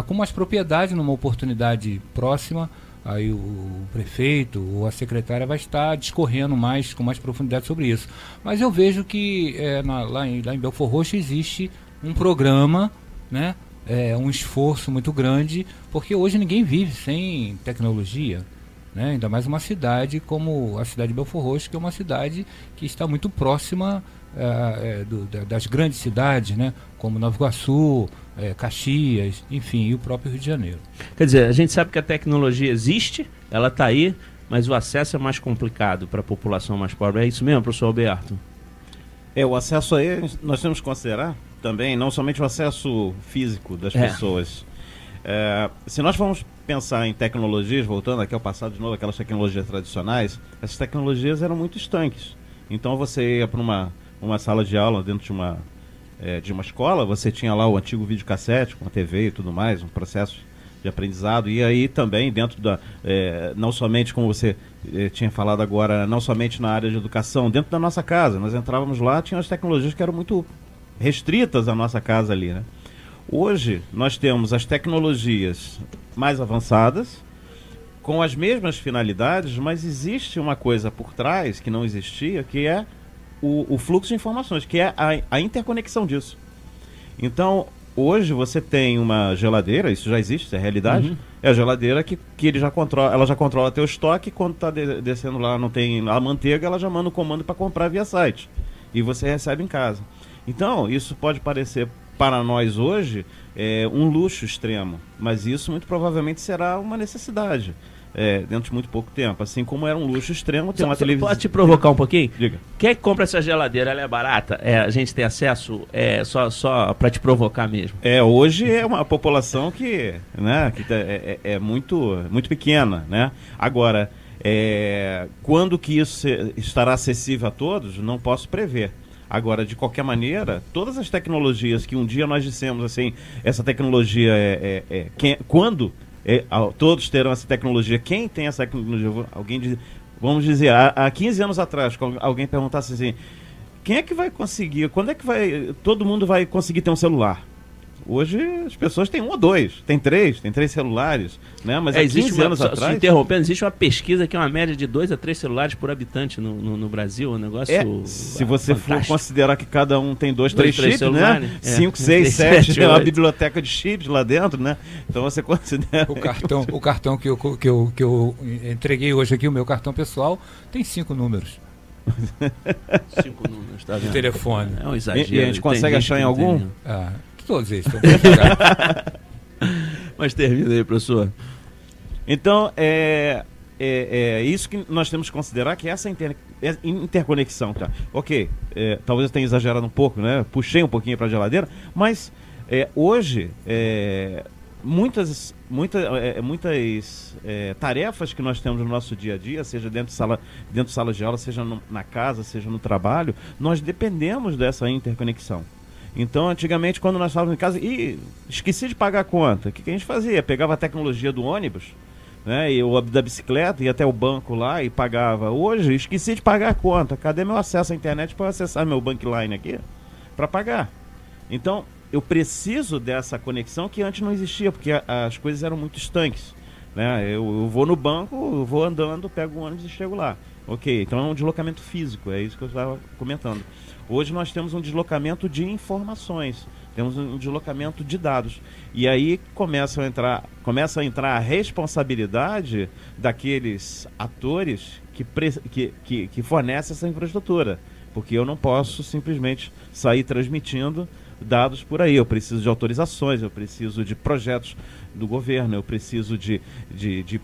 Com mais propriedade, numa oportunidade próxima, aí o prefeito ou a secretária vai estar discorrendo com mais profundidade sobre isso. Mas eu vejo que lá em Belford Roxo existe um programa, né, um esforço muito grande, porque hoje ninguém vive sem tecnologia, né, ainda mais uma cidade como a cidade de Belford Roxo, que é uma cidade que está muito próxima das grandes cidades, né, como Nova Iguaçu, Caxias, enfim, e o próprio Rio de Janeiro. Quer dizer, a gente sabe que a tecnologia existe, ela está aí, mas o acesso é mais complicado para a população mais pobre. É isso mesmo, professor Alberto? O acesso aí nós temos que considerar também, não somente o acesso físico das pessoas. Se nós formos pensar em tecnologias, voltando aqui ao passado de novo, aquelas tecnologias tradicionais, essas tecnologias eram muito estanques. Então você ia para uma sala de aula dentro de uma escola, você tinha lá o antigo videocassete com a TV e tudo mais, um processo de aprendizado, e aí também dentro não somente, como você tinha falado agora, não somente na área de educação, dentro da nossa casa, nós entrávamos lá, tinha as tecnologias que eram muito restritas à nossa casa ali, né? Hoje nós temos as tecnologias mais avançadas, com as mesmas finalidades, mas existe uma coisa por trás que não existia, que é o fluxo de informações, que é a interconexão disso. Então, hoje você tem uma geladeira, isso já existe, isso é realidade, é a geladeira que ela já controla teu estoque, quando está descendo lá, não tem a manteiga, ela já manda o comando para comprar via site, e você recebe em casa. Então, isso pode parecer para nós hoje um luxo extremo, mas isso muito provavelmente será uma necessidade dentro de muito pouco tempo, assim como era um luxo extremo ter uma televisão. Pode te provocar um pouquinho? Diga. Quem é que compra essa geladeira? Ela é barata? A gente tem acesso só para te provocar mesmo? Hoje é uma população que é muito, muito pequena, né? Agora, quando que isso estará acessível a todos, não posso prever. Agora, de qualquer maneira, todas as tecnologias que um dia nós dissemos assim, essa tecnologia quando todos terão essa tecnologia, quem tem essa tecnologia? Vamos dizer, há 15 anos atrás, quando alguém perguntasse assim, quem é que vai conseguir, quando é que todo mundo vai conseguir ter um celular? Hoje as pessoas têm 1 ou 2, tem 3 celulares, né? Mas há 15 anos atrás... Se interrompendo, existe uma pesquisa que é uma média de 2 a 3 celulares por habitante no Brasil, um negócio se você fantástico. For considerar que cada um tem 2, 3 chips, celulares, né? 5, 6, 7, tem uma biblioteca de chips lá dentro, né? Então você considera... O cartão que eu entreguei hoje aqui, o meu cartão pessoal, tem 5 números. 5 números, tá vendo? De telefone. É um exagero. E a gente consegue achar em algum? todos eles. Mas termina aí, professor. Então, é isso que nós temos que considerar, que essa interconexão, tá? Ok, talvez eu tenha exagerado um pouco, né? Puxei um pouquinho para a geladeira, mas hoje, muitas tarefas que nós temos no nosso dia a dia, seja dentro de sala de aula, seja na casa, seja no trabalho, nós dependemos dessa interconexão. Então, antigamente, quando nós estávamos em casa e esqueci de pagar a conta, o que a gente fazia? Pegava a tecnologia do ônibus, né, e da bicicleta, ia até o banco lá e pagava. Hoje, esqueci de pagar a conta. Cadê meu acesso à internet para acessar meu Bankline aqui? Para pagar. Então, eu preciso dessa conexão que antes não existia, porque as coisas eram muito estanques. Né? Eu vou no banco, eu vou andando, pego o ônibus e chego lá. Ok, então é um deslocamento físico, é isso que eu estava comentando. Hoje nós temos um deslocamento de informações, temos um deslocamento de dados. E aí começa a entrar a responsabilidade daqueles atores que fornecem essa infraestrutura. Porque eu não posso simplesmente sair transmitindo dados por aí. Eu preciso de autorizações, eu preciso de projetos do governo, eu preciso de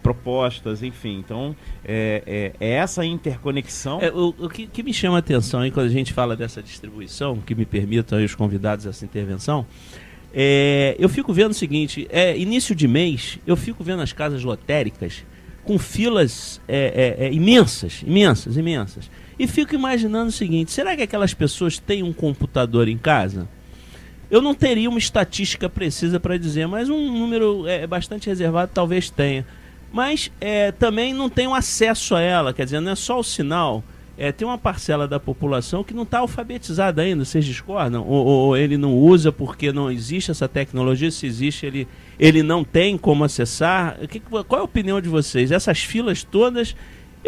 propostas, enfim. Então, é essa interconexão. O que me chama a atenção aí quando a gente fala dessa distribuição, que me permitam aí os convidados essa intervenção, eu fico vendo o seguinte, início de mês, eu fico vendo as casas lotéricas com filas imensas. E fico imaginando o seguinte, será que aquelas pessoas têm um computador em casa? Eu não teria uma estatística precisa para dizer, mas um número bastante reservado talvez tenha. Mas também não tem um acesso a ela, quer dizer, não é só o sinal. Tem uma parcela da população que não está alfabetizada ainda, vocês discordam? Ou ele não usa porque não existe essa tecnologia, se existe ele não tem como acessar. Qual é a opinião de vocês? Essas filas todas,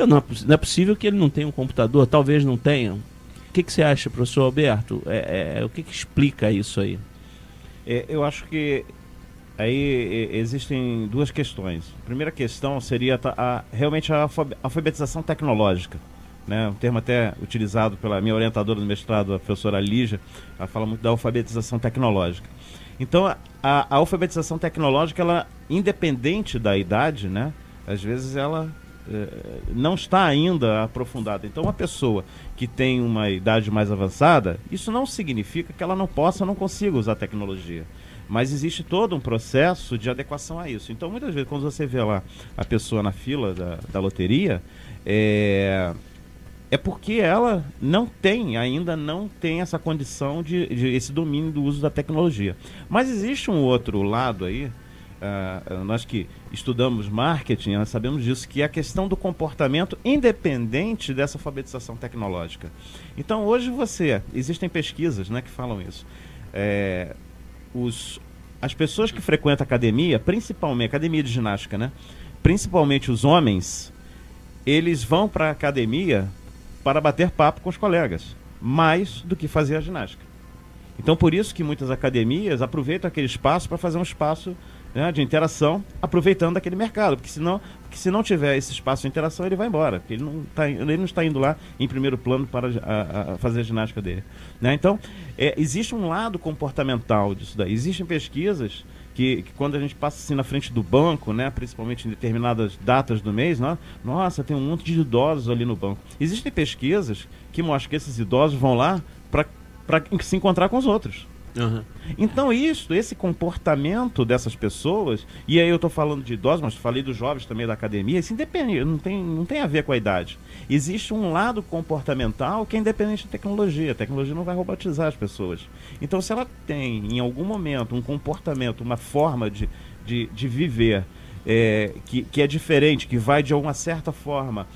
não é possível que ele não tenha um computador, talvez não tenha. O que você acha, professor Alberto? O que explica isso aí? Eu acho que aí existem duas questões. A primeira questão seria realmente a alfabetização tecnológica, né? Um termo até utilizado pela minha orientadora do mestrado, a professora Lígia, ela fala muito da alfabetização tecnológica. Então, a alfabetização tecnológica, ela, independente da idade, né? Às vezes ela não está ainda aprofundada. Então, uma pessoa que tem uma idade mais avançada, isso não significa que ela não consiga usar tecnologia. Mas existe todo um processo de adequação a isso. Então, muitas vezes, quando você vê lá a pessoa na fila da loteria, é porque ela ainda não tem essa condição esse domínio do uso da tecnologia. Mas existe um outro lado aí, nós que estudamos marketing, nós sabemos disso, que é a questão do comportamento independente dessa alfabetização tecnológica. Então, hoje existem pesquisas, né, que falam isso. As pessoas que frequentam academia, principalmente academia de ginástica, né, principalmente os homens, eles vão para a academia para bater papo com os colegas, mais do que fazer a ginástica. Então, por isso que muitas academias aproveitam aquele espaço para fazer um espaço, né, de interação, aproveitando aquele mercado, porque se não tiver esse espaço de interação, ele vai embora, porque ele não está indo lá em primeiro plano para fazer a ginástica dele. Né? Então, existe um lado comportamental disso daí. Existem pesquisas que quando a gente passa assim na frente do banco, né, principalmente em determinadas datas do mês, nossa, tem um monte de idosos ali no banco. Existem pesquisas que mostram que esses idosos vão lá para se encontrar com os outros. Uhum. Então esse comportamento dessas pessoas, e aí eu estou falando de idosos, mas falei dos jovens também da academia, isso independe, não tem a ver com a idade. Existe um lado comportamental que é independente da tecnologia. A tecnologia não vai robotizar as pessoas. Então, se ela tem em algum momento um comportamento, uma forma de viver que é diferente, que vai de alguma certa forma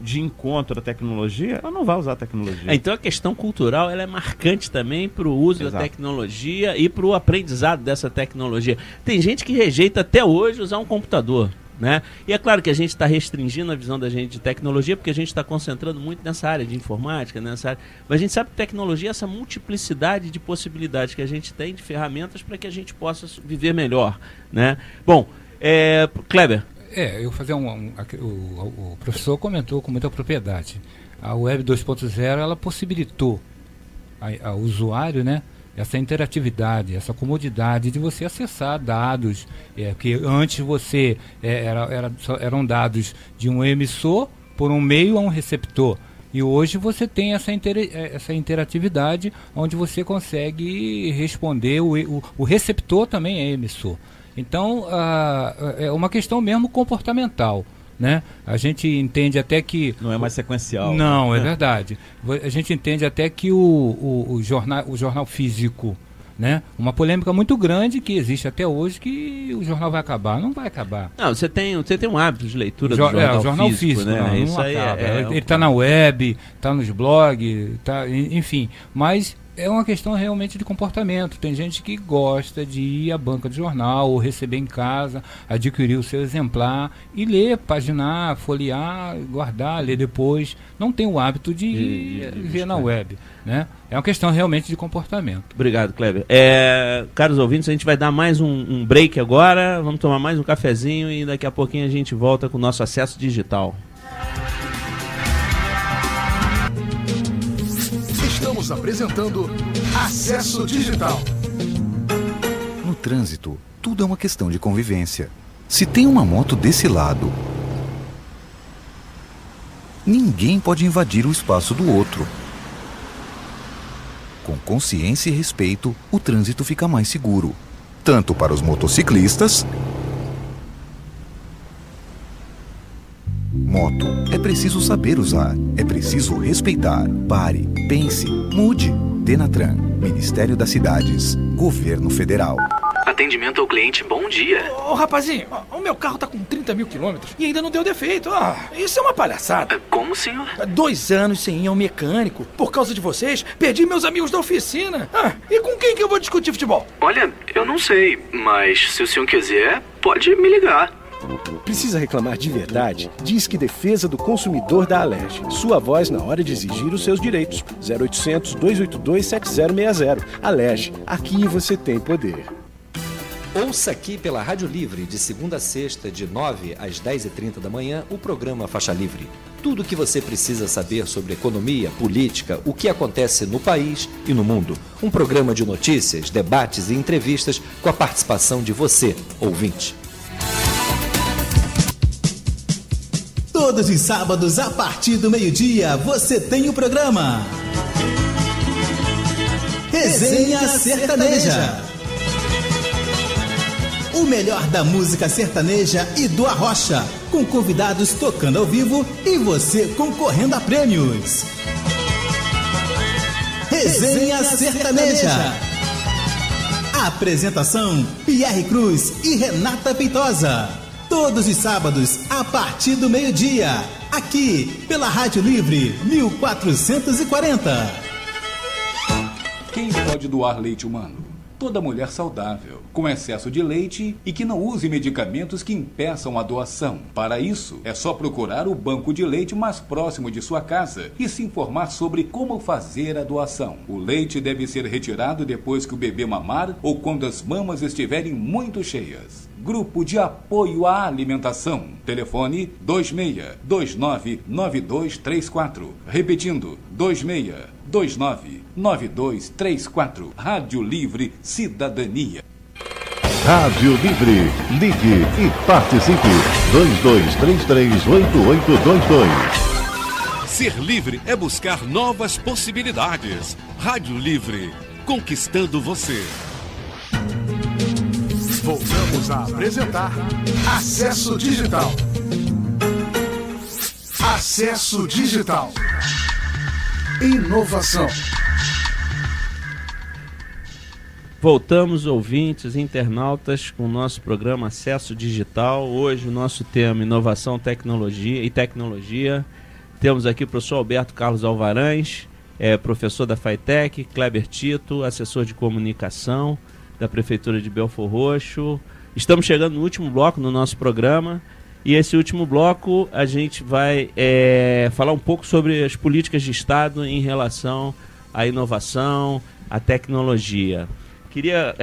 de encontro à tecnologia, ela não vai usar a tecnologia. Então a questão cultural ela é marcante também para o uso da tecnologia e para o aprendizado dessa tecnologia. Tem gente que rejeita até hoje usar um computador, né? E é claro que a gente está restringindo a visão da gente de tecnologia porque a gente está concentrando muito nessa área de informática, nessa área. Mas a gente sabe que tecnologia é essa multiplicidade de possibilidades que a gente tem de ferramentas para que a gente possa viver melhor, né? Bom, Kleber. Eu vou fazer o professor comentou com muita propriedade. A Web 2.0 ela possibilitou ao usuário, né, essa interatividade, essa comodidade de você acessar dados, que antes você eram dados de um emissor por um meio a um receptor. E hoje você tem essa interatividade onde você consegue responder, o receptor também é emissor. Então, é uma questão mesmo comportamental, né? A gente entende até que... Não é mais sequencial. Não, é verdade. A gente entende até que o jornal físico, né? Uma polêmica muito grande que existe até hoje, que o jornal vai acabar. Não vai acabar. Não, você tem um hábito de leitura do jornal físico, né? Não isso aí acaba. Ele está na web, está nos blogs, enfim. Mas é uma questão realmente de comportamento. Tem gente que gosta de ir à banca de jornal ou receber em casa, adquirir o seu exemplar e ler, paginar, folhear, guardar, ler depois. Não tem o hábito de ver na web, né? É uma questão realmente de comportamento. Obrigado, Kleber. Caros ouvintes, a gente vai dar mais um break agora, vamos tomar mais um cafezinho e daqui a pouquinho a gente volta com o nosso acesso digital. Estamos apresentando Acesso Digital. No trânsito, tudo é uma questão de convivência. Se tem uma moto desse lado, ninguém pode invadir o espaço do outro. Com consciência e respeito, o trânsito fica mais seguro, tanto para os motociclistas. Moto é preciso saber usar, é preciso respeitar. Pare, pense, mude. Denatran, Ministério das Cidades, Governo Federal. Atendimento ao cliente, bom dia. Ô rapazinho, o meu carro tá com 30 mil quilômetros e ainda não deu defeito. Isso é uma palhaçada. Como, senhor? 2 anos sem ir ao mecânico. Por causa de vocês, perdi meus amigos da oficina. E com quem que eu vou discutir futebol? Olha, eu não sei, mas se o senhor quiser, pode me ligar. Precisa reclamar de verdade? Disque Defesa do Consumidor da Alerj. Sua voz na hora de exigir os seus direitos. 0800 282 7060. Alerj, aqui você tem poder. Ouça aqui pela Rádio Livre, de segunda a sexta, de 9 às 10h30 da manhã, o programa Faixa Livre. Tudo o que você precisa saber sobre economia, política, o que acontece no país e no mundo. Um programa de notícias, debates e entrevistas com a participação de você, ouvinte. Todos os sábados, a partir do meio-dia, você tem o programa Resenha Sertaneja. O melhor da música sertaneja e do arrocha, com convidados tocando ao vivo e você concorrendo a prêmios. Resenha Sertaneja. Apresentação: Pierre Cruz e Renata Feitosa. Todos os sábados, a partir do meio-dia, aqui pela Rádio Livre 1440. Quem pode doar leite humano? Toda mulher saudável, com excesso de leite e que não use medicamentos que impeçam a doação. Para isso, é só procurar o banco de leite mais próximo de sua casa e se informar sobre como fazer a doação. O leite deve ser retirado depois que o bebê mamar ou quando as mamas estiverem muito cheias. Grupo de Apoio à Alimentação. Telefone 26299234. Repetindo, 26299234. Rádio Livre Cidadania. Rádio Livre. Ligue e participe. 2233-8822. Ser livre é buscar novas possibilidades. Rádio Livre. Conquistando você. Voltamos a apresentar Acesso Digital. Acesso Digital. Inovação. Voltamos, ouvintes, internautas, com o nosso programa Acesso Digital. Hoje o nosso tema Inovação, Tecnologia e Tecnologia. Temos aqui o professor Alberto Carlos Alvarães, professor da FATEC, Kleber Tito, assessor de comunicação da Prefeitura de Belfor Roxo. Estamos chegando no último bloco no nosso programa e esse último bloco a gente vai falar um pouco sobre as políticas de Estado em relação à inovação, à tecnologia. Queria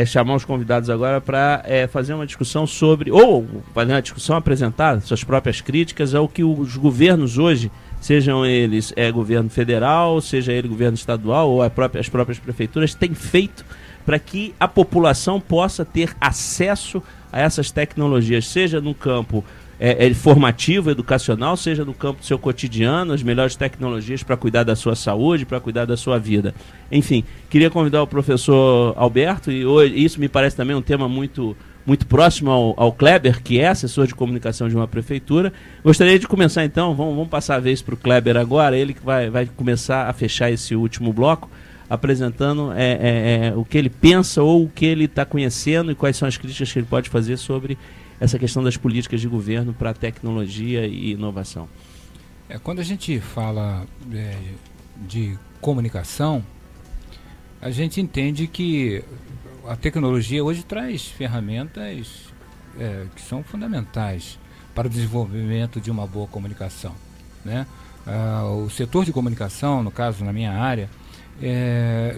chamar os convidados agora para fazer uma discussão sobre, ou fazer uma discussão, apresentar suas próprias críticas ao que os governos hoje sejam eles governo federal, seja ele governo estadual ou as próprias prefeituras, têm feito para que a população possa ter acesso a essas tecnologias, seja no campo formativo, educacional, seja no campo do seu cotidiano, as melhores tecnologias para cuidar da sua saúde, para cuidar da sua vida. Enfim, queria convidar o professor Alberto, e hoje, isso me parece também um tema muito próximo ao Kleber, que é assessor de comunicação de uma prefeitura. Gostaria de começar então, vamos passar a vez para o Kleber agora, ele que vai começar a fechar esse último bloco, apresentando o que ele pensa ou o que ele está conhecendo e quais são as críticas que ele pode fazer sobre essa questão das políticas de governo para a tecnologia e inovação. Quando a gente fala de comunicação, a gente entende que a tecnologia hoje traz ferramentas que são fundamentais para o desenvolvimento de uma boa comunicação, né? O setor de comunicação, no caso na minha área,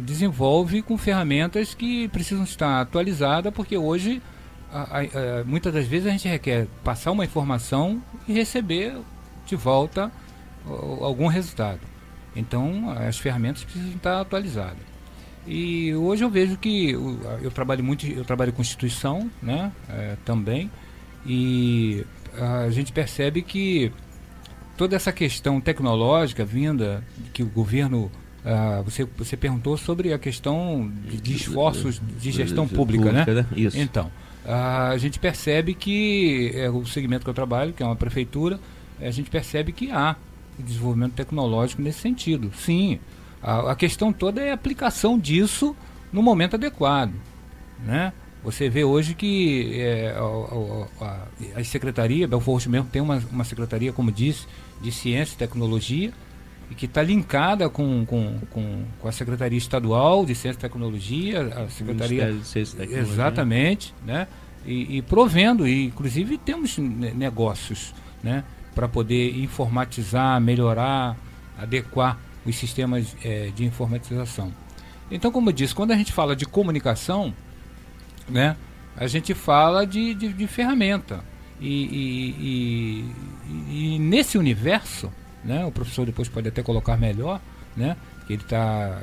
desenvolve com ferramentas que precisam estar atualizadas, porque hoje muitas das vezes a gente requer passar uma informação e receber de volta algum resultado. Então as ferramentas precisam estar atualizadas. E hoje eu vejo que eu trabalho com instituição, né, também, e a gente percebe que toda essa questão tecnológica vinda que o governo você perguntou sobre a questão de esforços de gestão pública, né? Isso. Então, a gente percebe que o segmento que eu trabalho, que é uma prefeitura, a gente percebe que há desenvolvimento tecnológico nesse sentido. Sim, a questão toda é a aplicação disso no momento adequado, né? Você vê hoje que a secretaria, Belfort Roxo mesmo tem uma secretaria, como disse, de ciência e tecnologia, e que está linkada com a Secretaria Estadual de Ciência e Tecnologia, a Secretaria de Ciência e Tecnologia. Exatamente, né? E provendo, e inclusive temos negócios, né, para poder informatizar, melhorar, adequar os sistemas de informatização. Então, como eu disse, quando a gente fala de comunicação, né, a gente fala de ferramenta, e nesse universo, né, o professor depois pode até colocar melhor, né, que ele está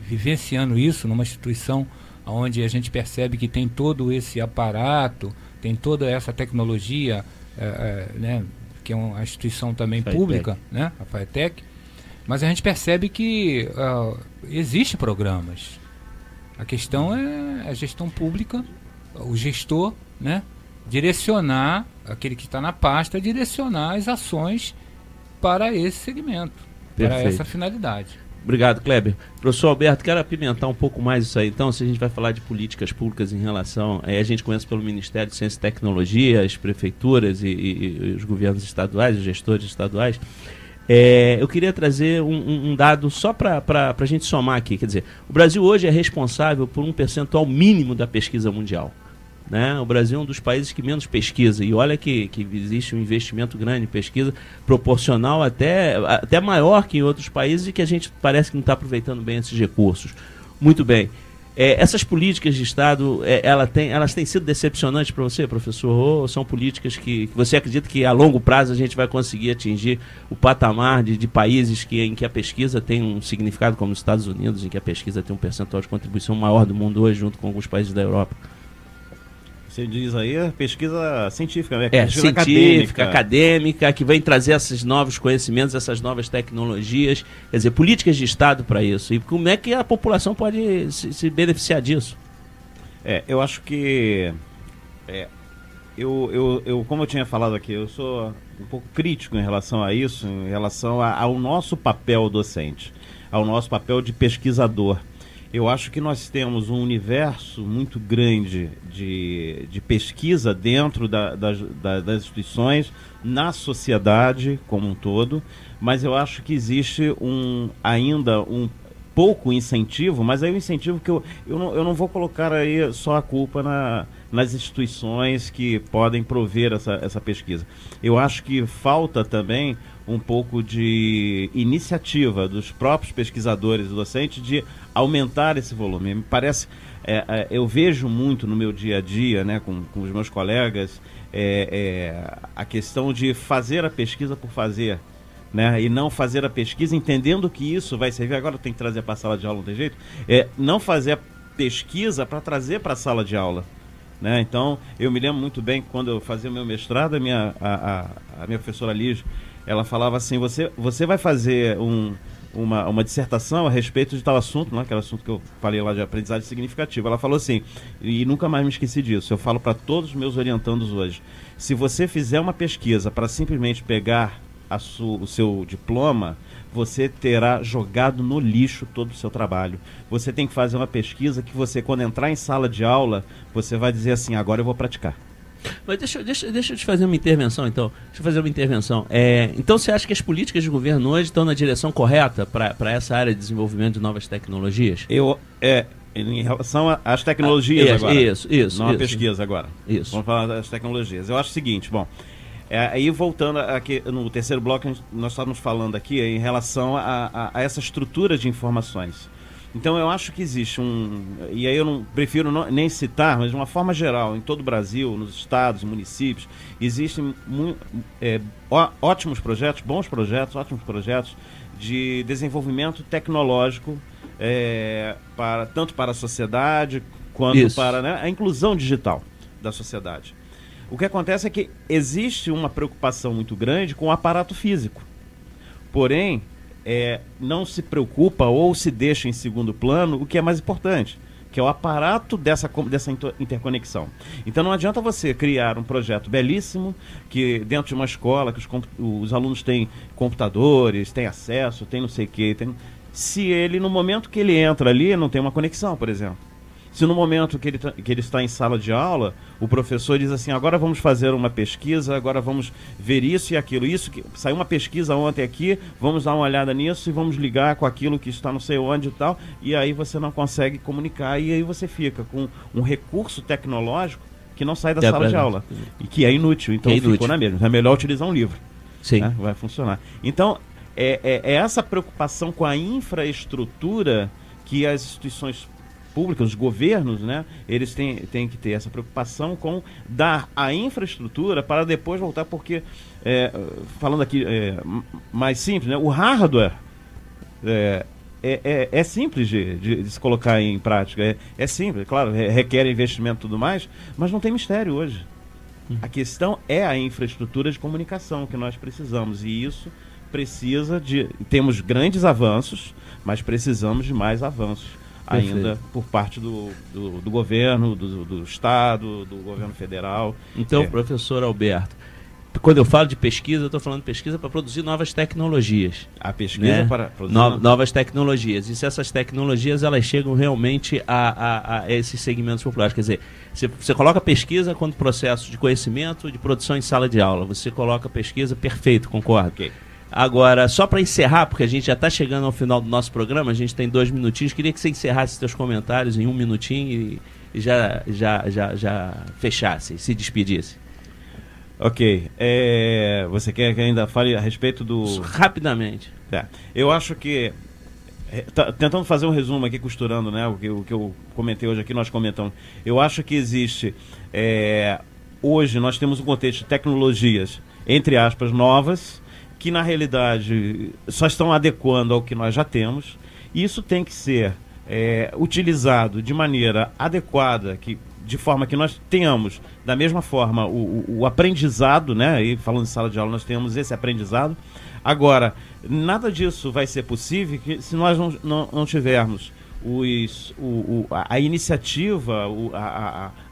vivenciando isso numa instituição onde a gente percebe que tem todo esse aparato, tem toda essa tecnologia, né, que é uma instituição também pública, né, a FATEC, mas a gente percebe que existem programas. A questão é a gestão pública, o gestor, né, direcionar, aquele que está na pasta, direcionar as ações para esse segmento, para essa finalidade. Obrigado, Kleber. Professor Alberto, quero apimentar um pouco mais isso aí. Então, se a gente vai falar de políticas públicas em relação... a gente conhece pelo Ministério de Ciência e Tecnologia, as prefeituras e os governos estaduais, os gestores estaduais. Eu queria trazer um dado só para a gente somar aqui. Quer dizer, o Brasil hoje é responsável por um percentual mínimo da pesquisa mundial, né? O Brasil é um dos países que menos pesquisa, e olha que existe um investimento grande em pesquisa, proporcional até maior que em outros países, e que a gente parece que não está aproveitando bem esses recursos. Muito bem. Essas políticas de Estado, elas têm sido decepcionantes para você, professor? Ou são políticas que você acredita que a longo prazo a gente vai conseguir atingir o patamar de países em que a pesquisa tem um significado, como os Estados Unidos, em que a pesquisa tem um percentual de contribuição maior do mundo hoje, junto com alguns países da Europa? Você diz aí a pesquisa científica, né? Pesquisa científica, acadêmica, que vem trazer esses novos conhecimentos, essas novas tecnologias, quer dizer, políticas de Estado para isso. E como é que a população pode se beneficiar disso? Eu acho que... Eu, como eu tinha falado aqui, eu sou um pouco crítico em relação a isso, em relação ao nosso papel docente, ao nosso papel de pesquisador. Eu acho que nós temos um universo muito grande de pesquisa dentro das instituições, na sociedade como um todo, mas eu acho que existe ainda um pouco incentivo, mas aí o incentivo que eu não vou colocar aí só a culpa nas instituições que podem prover essa pesquisa. Eu acho que falta também um pouco de iniciativa dos próprios pesquisadores e docentes de aumentar esse volume. Me parece, eu vejo muito no meu dia a dia, né, com os meus colegas, a questão de fazer a pesquisa por fazer, né, e não fazer a pesquisa entendendo que isso vai servir, agora tem que trazer para a sala de aula, não tem jeito, não fazer a pesquisa para trazer para a sala de aula, né? Então, eu me lembro muito bem que quando eu fazia o meu mestrado, a minha professora Liz, ela falava assim, você vai fazer uma dissertação a respeito de tal assunto, né, aquele assunto que eu falei lá de aprendizagem significativa. Ela falou assim, e nunca mais me esqueci disso, eu falo para todos os meus orientandos hoje, se você fizer uma pesquisa para simplesmente pegar o seu diploma, você terá jogado no lixo todo o seu trabalho. Você tem que fazer uma pesquisa que você, quando entrar em sala de aula, você vai dizer assim, agora eu vou praticar. Mas deixa eu te fazer uma intervenção, então. Então você acha que as políticas de governo hoje estão na direção correta para essa área de desenvolvimento de novas tecnologias? Em relação às tecnologias agora. Isso. Não a pesquisa agora. Isso. Vamos falar das tecnologias. Eu acho o seguinte, aí voltando aqui no terceiro bloco, nós estávamos falando aqui em relação a essa estrutura de informações. Então eu acho que existe e aí eu não prefiro nem citar, mas de uma forma geral, em todo o Brasil, nos estados, municípios, existem ótimos projetos, ótimos projetos de desenvolvimento tecnológico, tanto para a sociedade quanto para, né, a inclusão digital da sociedade. O que acontece é que existe uma preocupação muito grande com o aparato físico. Porém, não se preocupa ou se deixa em segundo plano o que é mais importante, que é o aparato dessa interconexão. Então não adianta você criar um projeto belíssimo, que dentro de uma escola, que os alunos têm computadores, têm acesso, têm não sei o quê, se ele, no momento que ele entra ali, não tem uma conexão, por exemplo. Se no momento que ele está em sala de aula, o professor diz assim, agora vamos fazer uma pesquisa, agora vamos ver isso e aquilo. Saiu uma pesquisa ontem aqui, vamos dar uma olhada nisso e vamos ligar com aquilo que está não sei onde e tal, e aí você não consegue comunicar, e aí você fica com um recurso tecnológico que não sai da sala de aula, e que é inútil, então ficou na mesma. É melhor utilizar um livro. Sim. Né? Vai funcionar. Então, é essa preocupação com a infraestrutura que as instituições públicas, os governos, né, eles têm que ter essa preocupação com dar a infraestrutura para depois voltar, porque, falando aqui mais simples, né, o hardware é simples de se colocar em prática, é simples, claro, requer investimento e tudo mais, mas não tem mistério hoje. A questão é a infraestrutura de comunicação que nós precisamos, e isso precisa temos grandes avanços, mas precisamos de mais avanços ainda por parte do governo, do Estado, do governo federal. Então, professor Alberto, quando eu falo de pesquisa, eu estou falando de pesquisa para produzir novas tecnologias. A pesquisa, né, para produzir novas tecnologias. E se essas tecnologias elas chegam realmente a esses segmentos populares. Quer dizer, você coloca pesquisa quanto processo de conhecimento, de produção em sala de aula. Você coloca pesquisa, perfeito, concordo. Okay. Agora, só para encerrar, porque a gente já está chegando ao final do nosso programa, a gente tem 2 minutinhos, queria que você encerrasse seus comentários em 1 minutinho e já fechasse, se despedisse. Ok. Você quer que ainda fale a respeito do... Rapidamente. Eu acho que, tentando fazer um resumo aqui, costurando, né, o que eu comentei hoje aqui, nós comentamos. Eu acho que existe... hoje nós temos um contexto de tecnologias, entre aspas, novas, que na realidade só estão adequando ao que nós já temos, e isso tem que ser utilizado de maneira adequada, de forma que nós tenhamos da mesma forma o aprendizado, né? E falando de sala de aula, nós temos esse aprendizado. Agora, nada disso vai ser possível se nós não tivermos a iniciativa,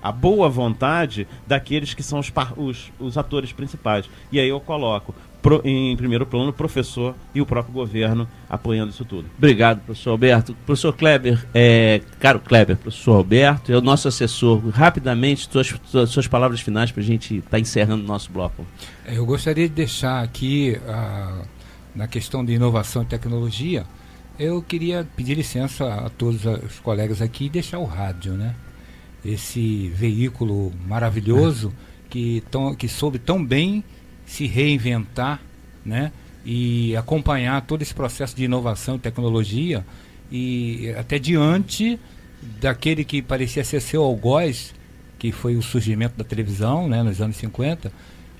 a boa vontade daqueles que são os atores principais. E aí eu coloco em primeiro plano o professor e o próprio governo apoiando isso tudo. Obrigado, professor Alberto. Professor Kleber, caro Kleber, professor Alberto, é o nosso assessor. Rapidamente, suas palavras finais para a gente estar encerrando o nosso bloco. Eu gostaria de deixar aqui, na questão de inovação e tecnologia, eu queria pedir licença a todos os colegas aqui e deixar o rádio, né? Esse veículo maravilhoso que soube tão bem se reinventar, né? E acompanhar todo esse processo de inovação e tecnologia, e até diante daquele que parecia ser seu algoz, que foi o surgimento da televisão, né, nos anos 50,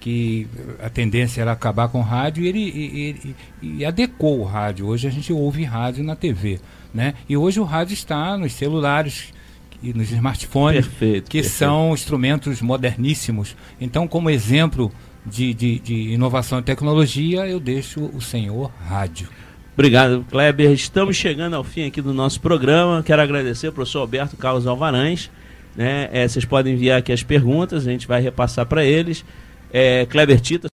que a tendência era acabar com o rádio, e ele adequou o rádio. Hoje a gente ouve rádio na TV, né? E hoje o rádio está nos celulares e nos smartphones, que são instrumentos moderníssimos. Então, como exemplo de inovação e tecnologia, eu deixo o senhor rádio. Obrigado, Kleber. Estamos chegando ao fim aqui do nosso programa. Quero agradecer ao professor Alberto Carlos Alvarães, né? Vocês podem enviar aqui as perguntas, a gente vai repassar para eles. Kleber Tita,